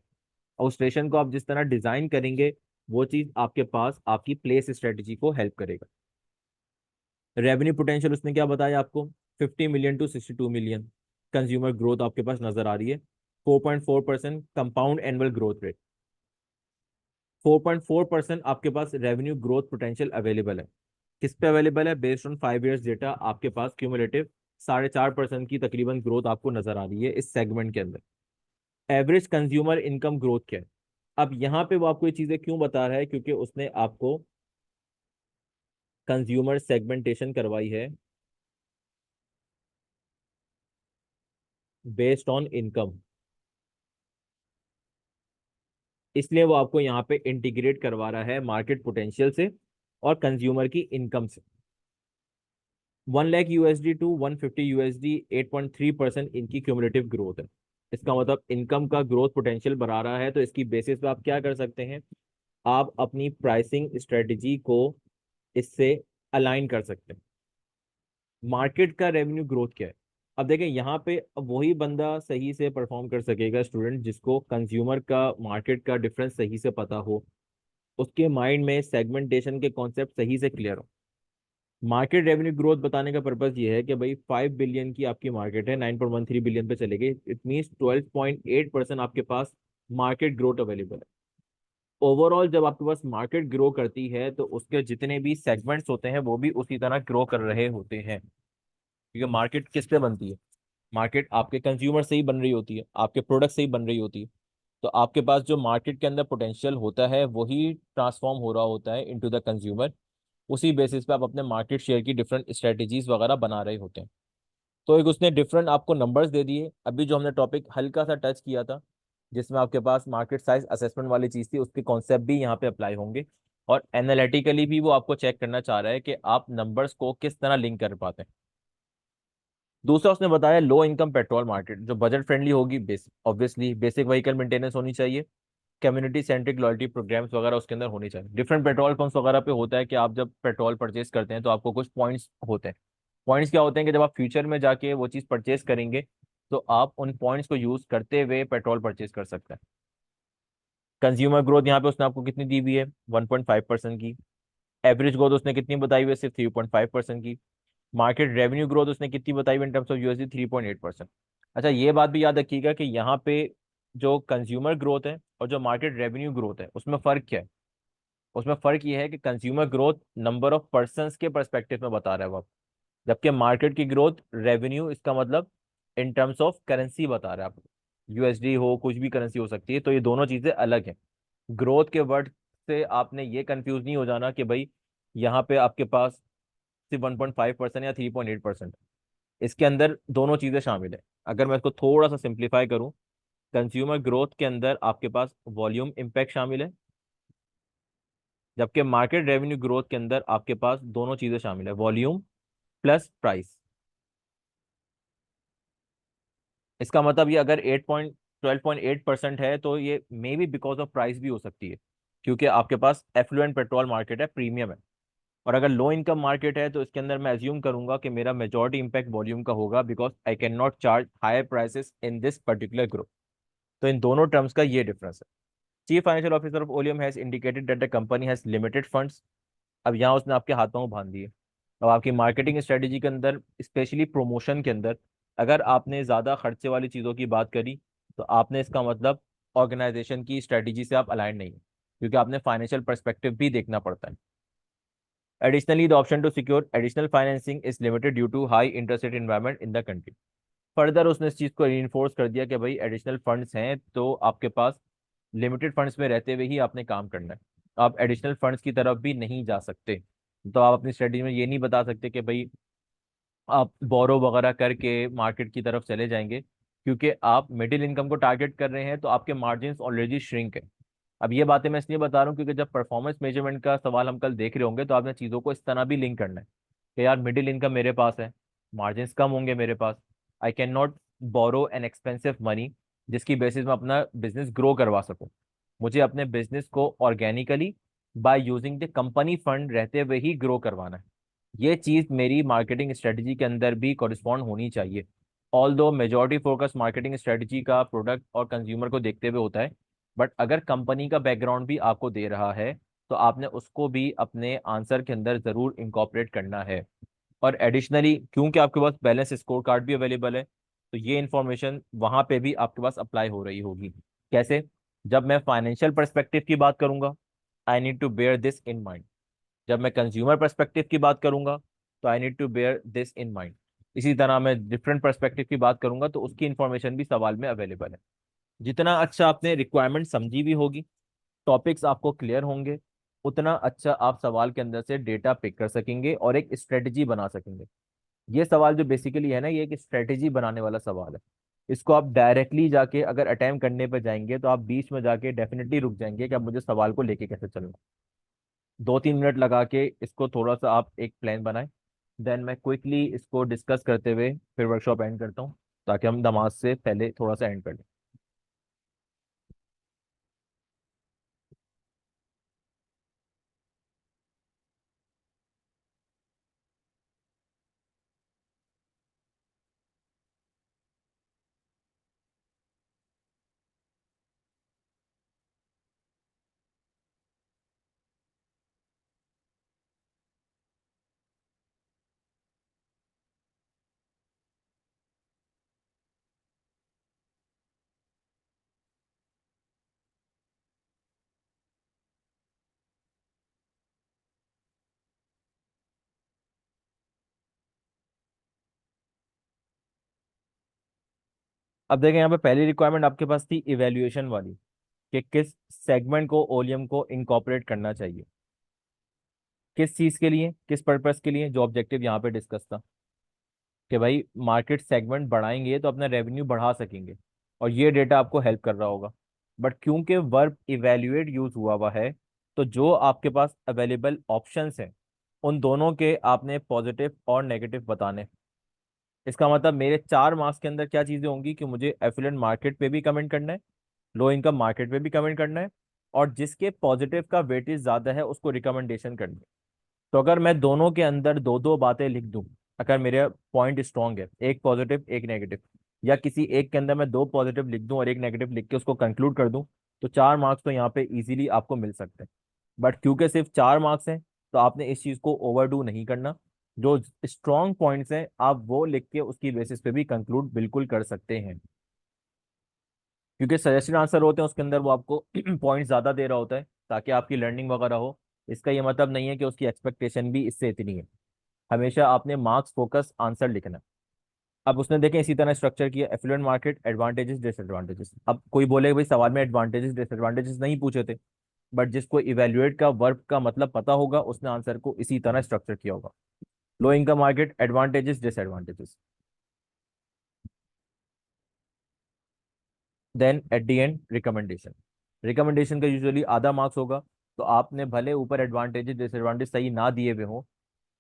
[SPEAKER 1] और उस स्टेशन को आप जिस तरह डिजाइन करेंगे वो चीज आपके पास आपकी प्लेस स्ट्रेटजी को हेल्प करेगा। रेवेन्यू पोटेंशियल उसने क्या बताया आपको, 50 million to 62 million consumer growth आपके पास नजर आ रही है। 4.4% कंपाउंड एनुअल ग्रोथ रेट, 4.4% आपके पास रेवेन्यू ग्रोथ पोटेंशियल अवेलेबल है। किस पे अवेलेबल है, बेस्ड ऑन 5 ईयर्स डेटा आपके पास क्यूमुलेटिव 4.5% की तकरीबन ग्रोथ आपको नजर आ रही है इस सेगमेंट के अंदर। एवरेज कंज्यूमर इनकम ग्रोथ क्या है, अब यहाँ पे वो आपको ये चीजें क्यों बता रहा है, क्योंकि उसने आपको कंज्यूमर सेगमेंटेशन करवाई है बेस्ड ऑन इनकम, इसलिए वो आपको यहाँ पे इंटीग्रेट करवा रहा है मार्केट पोटेंशियल से और कंज्यूमर की इनकम से। 1 लाख USD टू 150 USD 8.3% इनकी क्यूमुलेटिव ग्रोथ है। इसका मतलब इनकम का ग्रोथ पोटेंशियल बढ़ा रहा है, तो इसकी बेसिस पे आप क्या कर सकते हैं, आप अपनी प्राइसिंग स्ट्रेटजी को इससे अलाइन कर सकते हैं। मार्केट का रेवेन्यू ग्रोथ क्या है, अब देखें यहाँ पे, अब वही बंदा सही से परफॉर्म कर सकेगा स्टूडेंट जिसको कंज्यूमर का मार्केट का डिफरेंस सही से पता हो, उसके माइंड में सेगमेंटेशन के कॉन्सेप्ट सही से क्लियर हो। मार्केट रेवेन्यू ग्रोथ बताने का पर्पज ये है कि भाई 5 बिलियन की आपकी मार्केट है, 9.13 बिलियन पे चले गए, इट मीन 12.8% आपके पास मार्केट ग्रोथ अवेलेबल है। ओवरऑल जब आपके पास मार्केट ग्रो करती है तो उसके जितने भी सेगमेंट्स होते हैं वो भी उसी तरह ग्रो कर रहे होते हैं, क्योंकि मार्केट किस पे बनती है, मार्केट आपके कंज्यूमर से ही बन रही होती है, आपके प्रोडक्ट से ही बन रही होती है। तो आपके पास जो मार्केट के अंदर पोटेंशियल होता है वही ट्रांसफॉर्म हो रहा होता है इनटू द कंज्यूमर, उसी बेसिस पे आप अपने मार्केट शेयर की डिफरेंट स्ट्रेटेजीज वगैरह बना रहे होते हैं। तो एक उसने डिफरेंट आपको नंबर्स दे दिए, अभी जो हमने टॉपिक हल्का सा टच किया था जिसमें आपके पास मार्केट साइज असेसमेंट वाली चीज थी, उसके कॉन्सेप्ट भी यहाँ पे अप्लाई होंगे, और एनालिटिकली भी वो आपको चेक करना चाह रहा है कि आप नंबर्स को किस तरह लिंक कर पाते हैं। दूसरा उसने बताया लो इनकम पेट्रोल मार्केट जो बजट फ्रेंडली होगी, ऑब्वियसली बेसिक व्हीकल मेंटेनेंस होनी चाहिए, कम्युनिटी सेंट्रिक लॉयल्टी प्रोग्राम्स वगैरह उसके अंदर होनी चाहिए। डिफरेंट पेट्रोल पंप्स वगैरह पे होता है कि आप जब पेट्रोल परचेज करते हैं तो आपको कुछ पॉइंट्स होते हैं। पॉइंट्स क्या होते हैं कि जब आप फ्यूचर में जाके वो चीज़ परचेज करेंगे तो आप उन पॉइंट्स को यूज करते हुए पेट्रोल परचेज कर सकते हैं। कंज्यूमर ग्रोथ यहाँ पे उसने आपको कितनी दी हुई है, 1.5% की। एवरेज ग्रोथ उसने कितनी बताई हुई है, सिर्फ 3.5% की। मार्केट रेवेन्यू ग्रोथ उसने कितनी बताई हुई इन टर्म्स ऑफ यूएसडी, 3.8%। अच्छा ये बात भी याद रखिएगा कि यहाँ पे जो कंज्यूमर ग्रोथ है और जो मार्केट रेवेन्यू ग्रोथ है उसमें फर्क क्या है, उसमें फर्क ये है कि consumer growth number of persons के परस्पेक्टिव में बता रहा है वो, जबकि मार्केट की ग्रोथ रेवेन्यू इसका मतलब इन टर्म्स ऑफ करेंसी बता रहा है आपको, यूएसडी हो कुछ भी करेंसी हो सकती है, तो ये दोनों चीजें अलग हैं। ग्रोथ के वर्ड से आपने ये कंफ्यूज नहीं हो जाना कि भाई यहाँ पे आपके पास सिर्फ 1.5% या 3.8%, इसके अंदर दोनों चीजें शामिल है। अगर मैं इसको थोड़ा सा सिंप्लीफाई करूं, कंज्यूमर ग्रोथ के अंदर आपके पास वॉल्यूम इम्पैक्ट शामिल है, जबकि मार्केट रेवेन्यू ग्रोथ के अंदर आपके पास दोनों चीजें शामिल है, वॉल्यूम प्लस प्राइस। इसका मतलब ये अगर 12.8% है तो ये may be because of price भी हो सकती है, क्योंकि आपके पास एफ्लुएंट पेट्रोल मार्केट है, प्रीमियम है। और अगर लो इनकम मार्केट है तो इसके अंदर मैं अज्यूम करूंगा कि मेरा मेजॉरिटी इंपैक्ट वॉल्यूम का होगा, because I can not charge higher prices in this particular group. तो इन दोनों टर्म्स का ये डिफरेंस है। Chief financial officer of Oleum has indicated that the company has limited funds, अब यहाँ उसने आपके हाथों में बांध दिए। अब आपकी मार्केटिंग स्ट्रेटेजी के अंदर स्पेशली प्रमोशन के अंदर अगर आपने ज़्यादा खर्चे वाली चीज़ों की बात करी तो आपने इसका मतलब ऑर्गेनाइजेशन की स्ट्रेटेजी से आप अलाइन नहीं है, क्योंकि आपने फाइनेंशियल परस्पेक्टिव भी देखना पड़ता है। Additionally, the option to secure additional financing is limited due to high interest rate environment in the country. Further उसने इस चीज़ को रीइंफोर्स कर दिया कि भाई एडिशनल फंड्स हैं तो आपके पास लिमिटेड फंड्स में रहते हुए ही आपने काम करना है, आप एडिशनल फंड्स की तरफ भी नहीं जा सकते। तो आप अपनी स्ट्रेटजी में ये नहीं बता सकते कि भाई आप बोरो वगैरह करके मार्केट की तरफ चले जाएंगे, क्योंकि आप मिडिल इनकम को टारगेट कर रहे हैं तो आपके मार्जिन ऑलरेडी श्रिंक है। अब ये बातें मैं इसलिए बता रहा हूँ क्योंकि जब परफॉर्मेंस मेजरमेंट का सवाल हम कल देख रहे होंगे तो आपने चीज़ों को इस तरह भी लिंक करना है कि यार मिडिल इनकम मेरे पास है, मार्जिन कम होंगे मेरे पास, I can not borrow an expensive money जिसकी बेसिस में अपना बिजनेस ग्रो करवा सकूं। मुझे अपने बिजनेस को organically by using the company fund रहते हुए ही ग्रो करवाना है। ये चीज़ मेरी मार्केटिंग स्ट्रेटजी के अंदर भी कॉरिस्पॉन्ड होनी चाहिए। ऑल दो मेजोरिटी फोकस मार्केटिंग स्ट्रेटजी का प्रोडक्ट और कंज्यूमर को देखते हुए होता है, बट अगर कंपनी का बैकग्राउंड भी आपको दे रहा है तो आपने उसको भी अपने आंसर के अंदर जरूर इंकॉर्पोरेट करना है। और एडिशनली क्योंकि आपके पास बैलेंस स्कोर कार्ड भी अवेलेबल है, तो ये इंफॉर्मेशन वहां पे भी आपके पास अप्लाई हो रही होगी। कैसे? जब मैं फाइनेंशियल पर्सपेक्टिव की बात करूंगा, I need to bear this in mind. जब मैं कंज्यूमर पर्सपेक्टिव की बात करूंगा, तो I need to bear this in mind. इसी तरह मैं डिफरेंट पर्सपेक्टिव की बात करूंगा तो उसकी इंफॉर्मेशन भी सवाल में अवेलेबल है। जितना अच्छा आपने रिक्वायरमेंट समझी भी होगी, टॉपिक्स आपको क्लियर होंगे, उतना अच्छा आप सवाल के अंदर से डेटा पिक कर सकेंगे और एक स्ट्रेटजी बना सकेंगे। ये सवाल जो बेसिकली है ना, ये एक स्ट्रेटेजी बनाने वाला सवाल है। इसको आप डायरेक्टली जाके अगर अटेम्प्ट करने पर जाएंगे तो आप बीच में जाके डेफिनेटली रुक जाएंगे कि अब मुझे सवाल को लेके कैसे चलना। 2-3 मिनट लगा के इसको थोड़ा सा आप एक प्लान बनाएं। देन मैं क्विकली इसको डिस्कस करते हुए फिर वर्कशॉप एंड करता हूँ, ताकि हम नमाज से पहले थोड़ा सा एंड कर लें। अब देखें, यहाँ पे पहली रिक्वायरमेंट आपके पास थी इवेल्युएशन वाली, कि किस सेगमेंट को ओलियम को इनकॉर्पोरेट करना चाहिए, किस चीज के लिए, किस पर्पस के लिए। जो ऑब्जेक्टिव यहाँ पे डिस्कस था कि भाई मार्केट सेगमेंट बढ़ाएंगे तो अपना रेवेन्यू बढ़ा सकेंगे, और ये डेटा आपको हेल्प कर रहा होगा। बट क्योंकि वर्ब इवेल्युएट यूज हुआ हुआ है, तो जो आपके पास अवेलेबल ऑप्शंस हैं उन दोनों के आपने पॉजिटिव और नेगेटिव बताने। इसका मतलब मेरे 4 मार्क्स के अंदर क्या चीजें होंगी कि मुझे एफिलिएंट मार्केट पे भी कमेंट करना है, लो इनकम मार्केट पे भी कमेंट करना है, और जिसके पॉजिटिव का वेटेज ज्यादा है उसको रिकमेंडेशन करनी है। तो अगर मैं दोनों के अंदर दो दो बातें लिख दूं, अगर मेरे पॉइंट स्ट्रांग है, एक पॉजिटिव एक नेगेटिव, या किसी एक के अंदर मैं दो पॉजिटिव लिख दूं और एक नेगेटिव लिख के उसको कंक्लूड कर दूं, तो 4 मार्क्स तो यहाँ पे इजीली आपको मिल सकते हैं। बट क्योंकि सिर्फ 4 मार्क्स हैं, तो आपने इस चीज को ओवरडू नहीं करना। जो स्ट्रांग पॉइंट्स हैं आप वो लिख के उसकी बेसिस पे भी कंक्लूड बिल्कुल कर सकते हैं। क्योंकि सजेशन आंसर होते हैं उसके अंदर वो आपको पॉइंट ज्यादा दे रहा होता है ताकि आपकी लर्निंग वगैरह हो। इसका ये मतलब नहीं है कि उसकी एक्सपेक्टेशन भी इससे इतनी है। हमेशा आपने मार्क्स फोकस आंसर लिखना है। अब उसने देखें इसी तरह स्ट्रक्चर किया, एफिलिएंट मार्केट, एडवांटेजेस डिसएडवांटेजेस। अब कोई बोले भाई सवाल में एडवांटेजेस डिसएडवांटेजेस नहीं पूछे थे, बट जिसको इवेल्युएट का वर्ब का मतलब पता होगा उसने आंसर को इसी तरह स्ट्रक्चर किया होगा। Low income market, advantages disadvantages, then at the end recommendation. Recommendation का यूजुअली आधा मार्क्स होगा, तो आपने भले ऊपर एडवांटेजेस डिसएडवांटेज सही ना दिए हुए हो,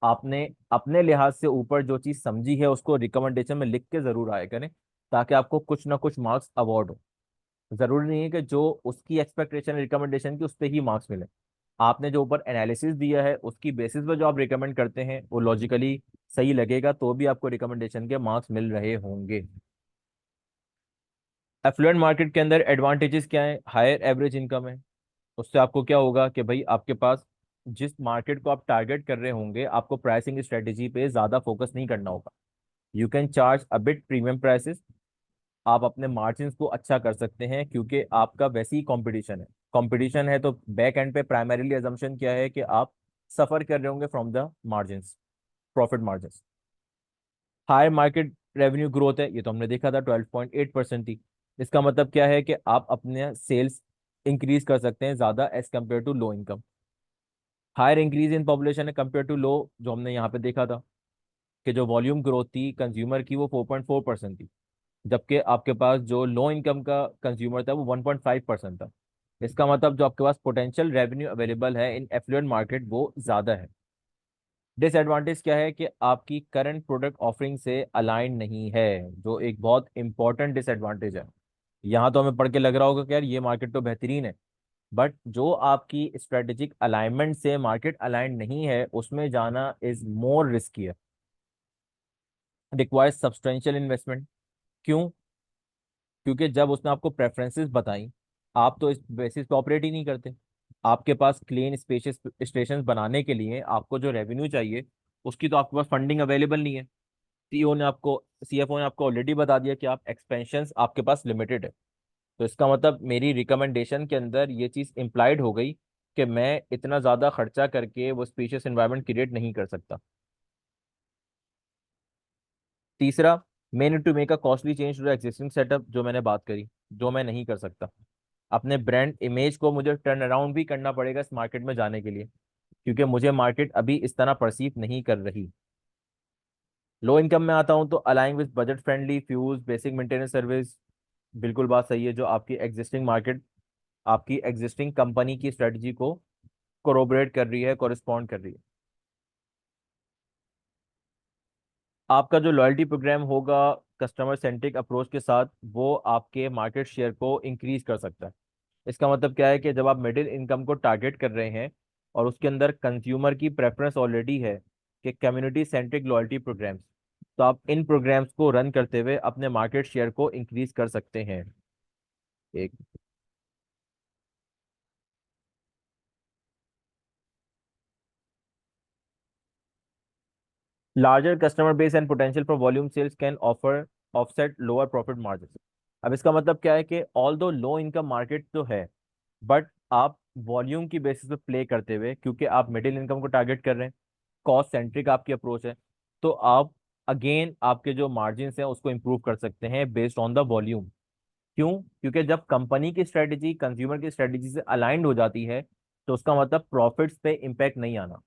[SPEAKER 1] आपने अपने लिहाज से ऊपर जो चीज समझी है उसको रिकमेंडेशन में लिख के जरूर आया करें, ताकि आपको कुछ ना कुछ मार्क्स अवॉर्ड हो। जरूरी नहीं है कि जो उसकी एक्सपेक्टेशन रिकमेंडेशन की उस पर ही मार्क्स मिले। आपने जो ऊपर एनालिसिस दिया है उसकी बेसिस पे जो आप रिकमेंड करते हैं वो लॉजिकली सही लगेगा, तो भी आपको रिकमेंडेशन के मार्क्स मिल रहे होंगे। एफ्लुएंट मार्केट के अंदर एडवांटेजेस क्या है? हायर एवरेज इनकम है। उससे आपको क्या होगा कि भाई आपके पास जिस मार्केट को आप टारगेट कर रहे होंगे, आपको प्राइसिंग स्ट्रेटेजी पे ज्यादा फोकस नहीं करना होगा। You can charge a bit premium prices. आप अपने मार्जिन को अच्छा कर सकते हैं क्योंकि आपका वैसे ही कंपटीशन है। कंपटीशन है तो बैक एंड पे प्राइमरीली अजम्पशन क्या है कि आप सफर कर रहे होंगे from the margin, profit margin. Higher market revenue growth है, ये तो हमने देखा था 12.8% थी। इसका मतलब क्या है कि आप अपने सेल्स इंक्रीज कर सकते हैं ज्यादा as compare to low income. Higher increase in population है कम्पेयर टू लो, जो हमने यहाँ पे देखा था कि जो वॉल्यूम ग्रोथ थी कंज्यूमर की वो 4.4% थी, जबकि आपके पास जो लो इनकम का कंज्यूमर था वो 1.5% था। इसका मतलब जो आपके पास पोटेंशियल रेवेन्यू अवेलेबल है इन एफ्लुएंट मार्केट वो ज्यादा है। डिसएडवांटेज क्या है कि आपकी करंट प्रोडक्ट ऑफरिंग से अलाइन नहीं है, जो एक बहुत इंपॉर्टेंट डिसएडवांटेज है। यहाँ तो हमें पढ़ के लग रहा होगा कि यार ये मार्केट तो बेहतरीन है, बट जो आपकी स्ट्रेटेजिक अलाइनमेंट से मार्केट अलाइन नहीं है उसमें जाना इज मोर रिस्की है, रिक्वायर्स सब्सटेंशियल इन्वेस्टमेंट। क्यों? क्योंकि जब उसने आपको प्रेफरेंसेस बताई, आप तो इस बेसिस पे ऑपरेट ही नहीं करते। आपके पास क्लीन स्पेशियस स्टेशन बनाने के लिए आपको जो रेवेन्यू चाहिए, उसकी तो आपके पास फंडिंग अवेलेबल नहीं है। सीईओ ने आपको सीएफओ ने आपको ऑलरेडी बता दिया कि आप एक्सपेंशंस आपके पास लिमिटेड है। तो इसका मतलब मेरी रिकमेंडेशन के अंदर ये चीज़ इम्प्लाइड हो गई कि मैं इतना ज़्यादा खर्चा करके वो स्पेशियस एनवायरनमेंट क्रिएट नहीं कर सकता। तीसरा, may need to make a costly change to the existing setup, जो मैंने बात करी, जो मैं नहीं कर सकता। अपने ब्रांड इमेज को मुझे टर्न अराउंड भी करना पड़ेगा इस मार्केट में जाने के लिए, क्योंकि मुझे मार्केट अभी इस तरह परसीव नहीं कर रही। लो इनकम में आता हूं तो aligning with budget friendly fuels basic maintenance service. बिल्कुल बात सही है, जो आपकी एग्जिस्टिंग मार्केट, आपकी एग्जिस्टिंग कंपनी की स्ट्रेटजी को कोरोबरेट कर रही है, कोरिस्पॉन्ड कर रही है। आपका जो लॉयल्टी प्रोग्राम होगा कस्टमर सेंट्रिक अप्रोच के साथ, वो आपके मार्केट शेयर को इंक्रीज कर सकता है। इसका मतलब क्या है कि जब आप मिडिल इनकम को टारगेट कर रहे हैं और उसके अंदर कंज्यूमर की प्रेफरेंस ऑलरेडी है कि कम्युनिटी सेंट्रिक लॉयल्टी प्रोग्राम्स, तो आप इन प्रोग्राम्स को रन करते हुए अपने मार्केट शेयर को इंक्रीज कर सकते हैं। एक larger customer base and potential for volume cells can offer offset lower profit margin. अब इसका मतलब क्या है कि ऑल दो लो इनकम मार्केट तो है, बट आप वॉल्यूम की बेसिस पे प्ले करते हुए, क्योंकि आप मिडिल इनकम को टारगेट कर रहे हैं, कॉस्ट सेंट्रिक आपकी अप्रोच है, तो आप अगेन आपके जो मार्जिन हैं उसको इंप्रूव कर सकते हैं बेस्ड ऑन द वॉल्यूम। क्यों? क्योंकि जब कंपनी की स्ट्रेटेजी कंज्यूमर की स्ट्रेटेजी से अलाइंड हो जाती है, तो उसका मतलब प्रॉफिट्स पे इम्पैक्ट नहीं आना।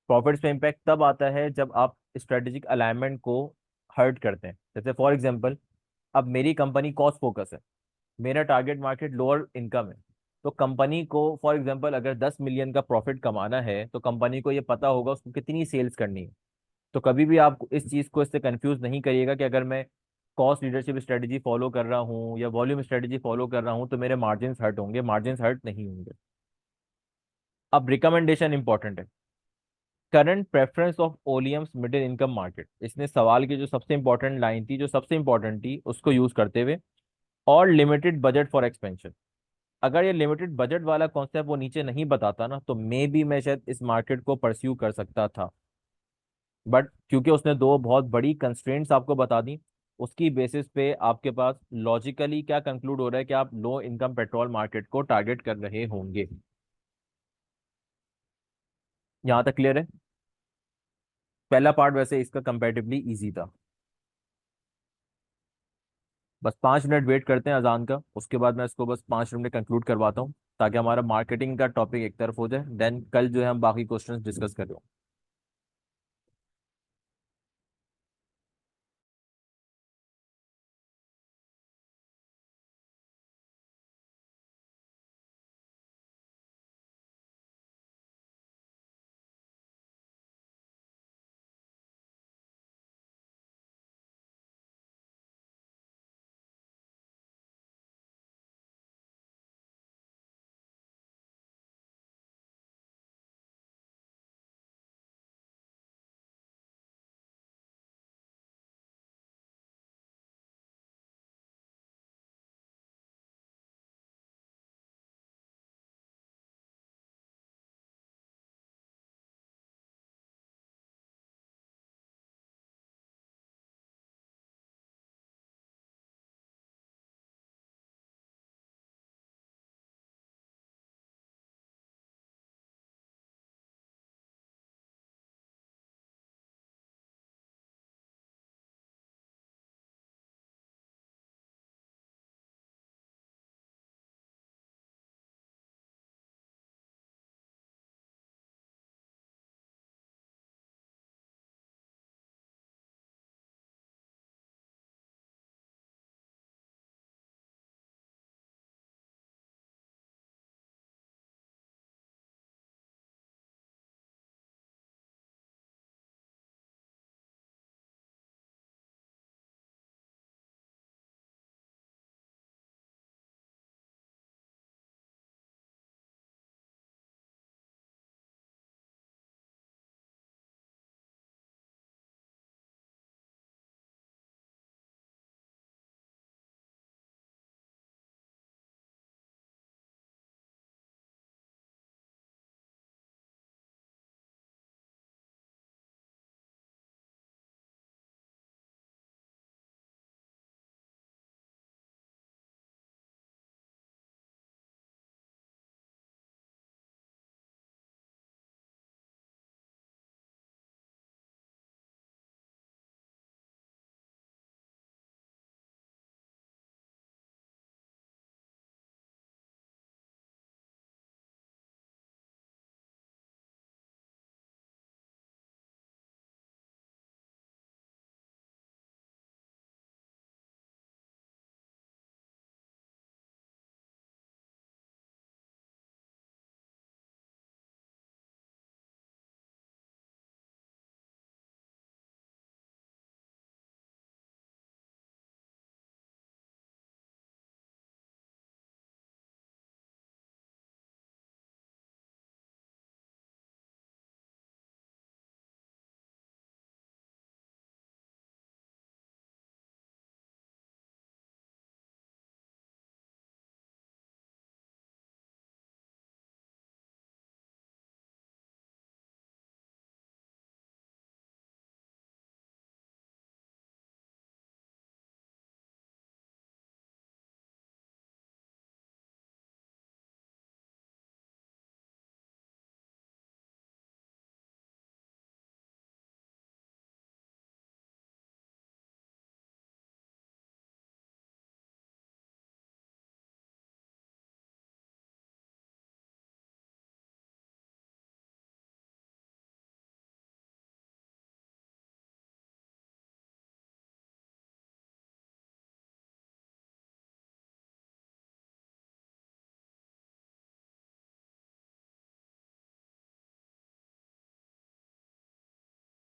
[SPEAKER 1] प्रॉफिट्स पे इम्पैक्ट तब आता है जब आप स्ट्रेटेजिक अलाइनमेंट को हर्ट करते हैं। जैसे फॉर एग्जांपल, अब मेरी कंपनी कॉस्ट फोकस है, मेरा टारगेट मार्केट लोअर इनकम है, तो कंपनी को फॉर एग्जांपल अगर 10 मिलियन का प्रॉफिट कमाना है, तो कंपनी को ये पता होगा उसको कितनी सेल्स करनी है। तो कभी भी आप इस चीज़ को इससे कंफ्यूज नहीं करिएगा कि अगर मैं कॉस्ट लीडरशिप स्ट्रेटेजी फॉलो कर रहा हूँ या वॉल्यूम स्ट्रेटेजी फॉलो कर रहा हूँ तो मेरे मार्जिन हर्ट होंगे, मार्जिन हर्ट नहीं होंगे। अब रिकमेंडेशन इंपॉर्टेंट है। करंट प्रेफरेंस ऑफ ओलियम्स मिडिल इनकम मार्केट, इसने सवाल की जो सबसे इंपॉर्टेंट लाइन थी, जो सबसे इंपॉर्टेंट थी, उसको यूज करते हुए, और लिमिटेड बजट फॉर एक्सपेंशन। अगर ये लिमिटेड बजट वाला कॉन्सेप्ट वो नीचे नहीं बताता ना, तो मे बी मैं शायद इस मार्केट को परस्यू कर सकता था। बट क्योंकि उसने दो बहुत बड़ी कंस्ट्रेंट्स आपको बता दी, उसकी बेसिस पे आपके पास लॉजिकली क्या कंक्लूड हो रहा है कि आप लो इनकम पेट्रोल मार्केट को टारगेट कर रहे होंगे। यहाँ तक क्लियर है? पहला पार्ट वैसे इसका कंपैरेटिवली इजी था। बस 5 मिनट वेट करते हैं अजान का, उसके बाद मैं इसको बस 5 मिनट में कंक्लूड करवाता हूँ, ताकि हमारा मार्केटिंग का टॉपिक एक तरफ हो जाए, देन कल जो है हम बाकी क्वेश्चंस डिस्कस कर रहे हो।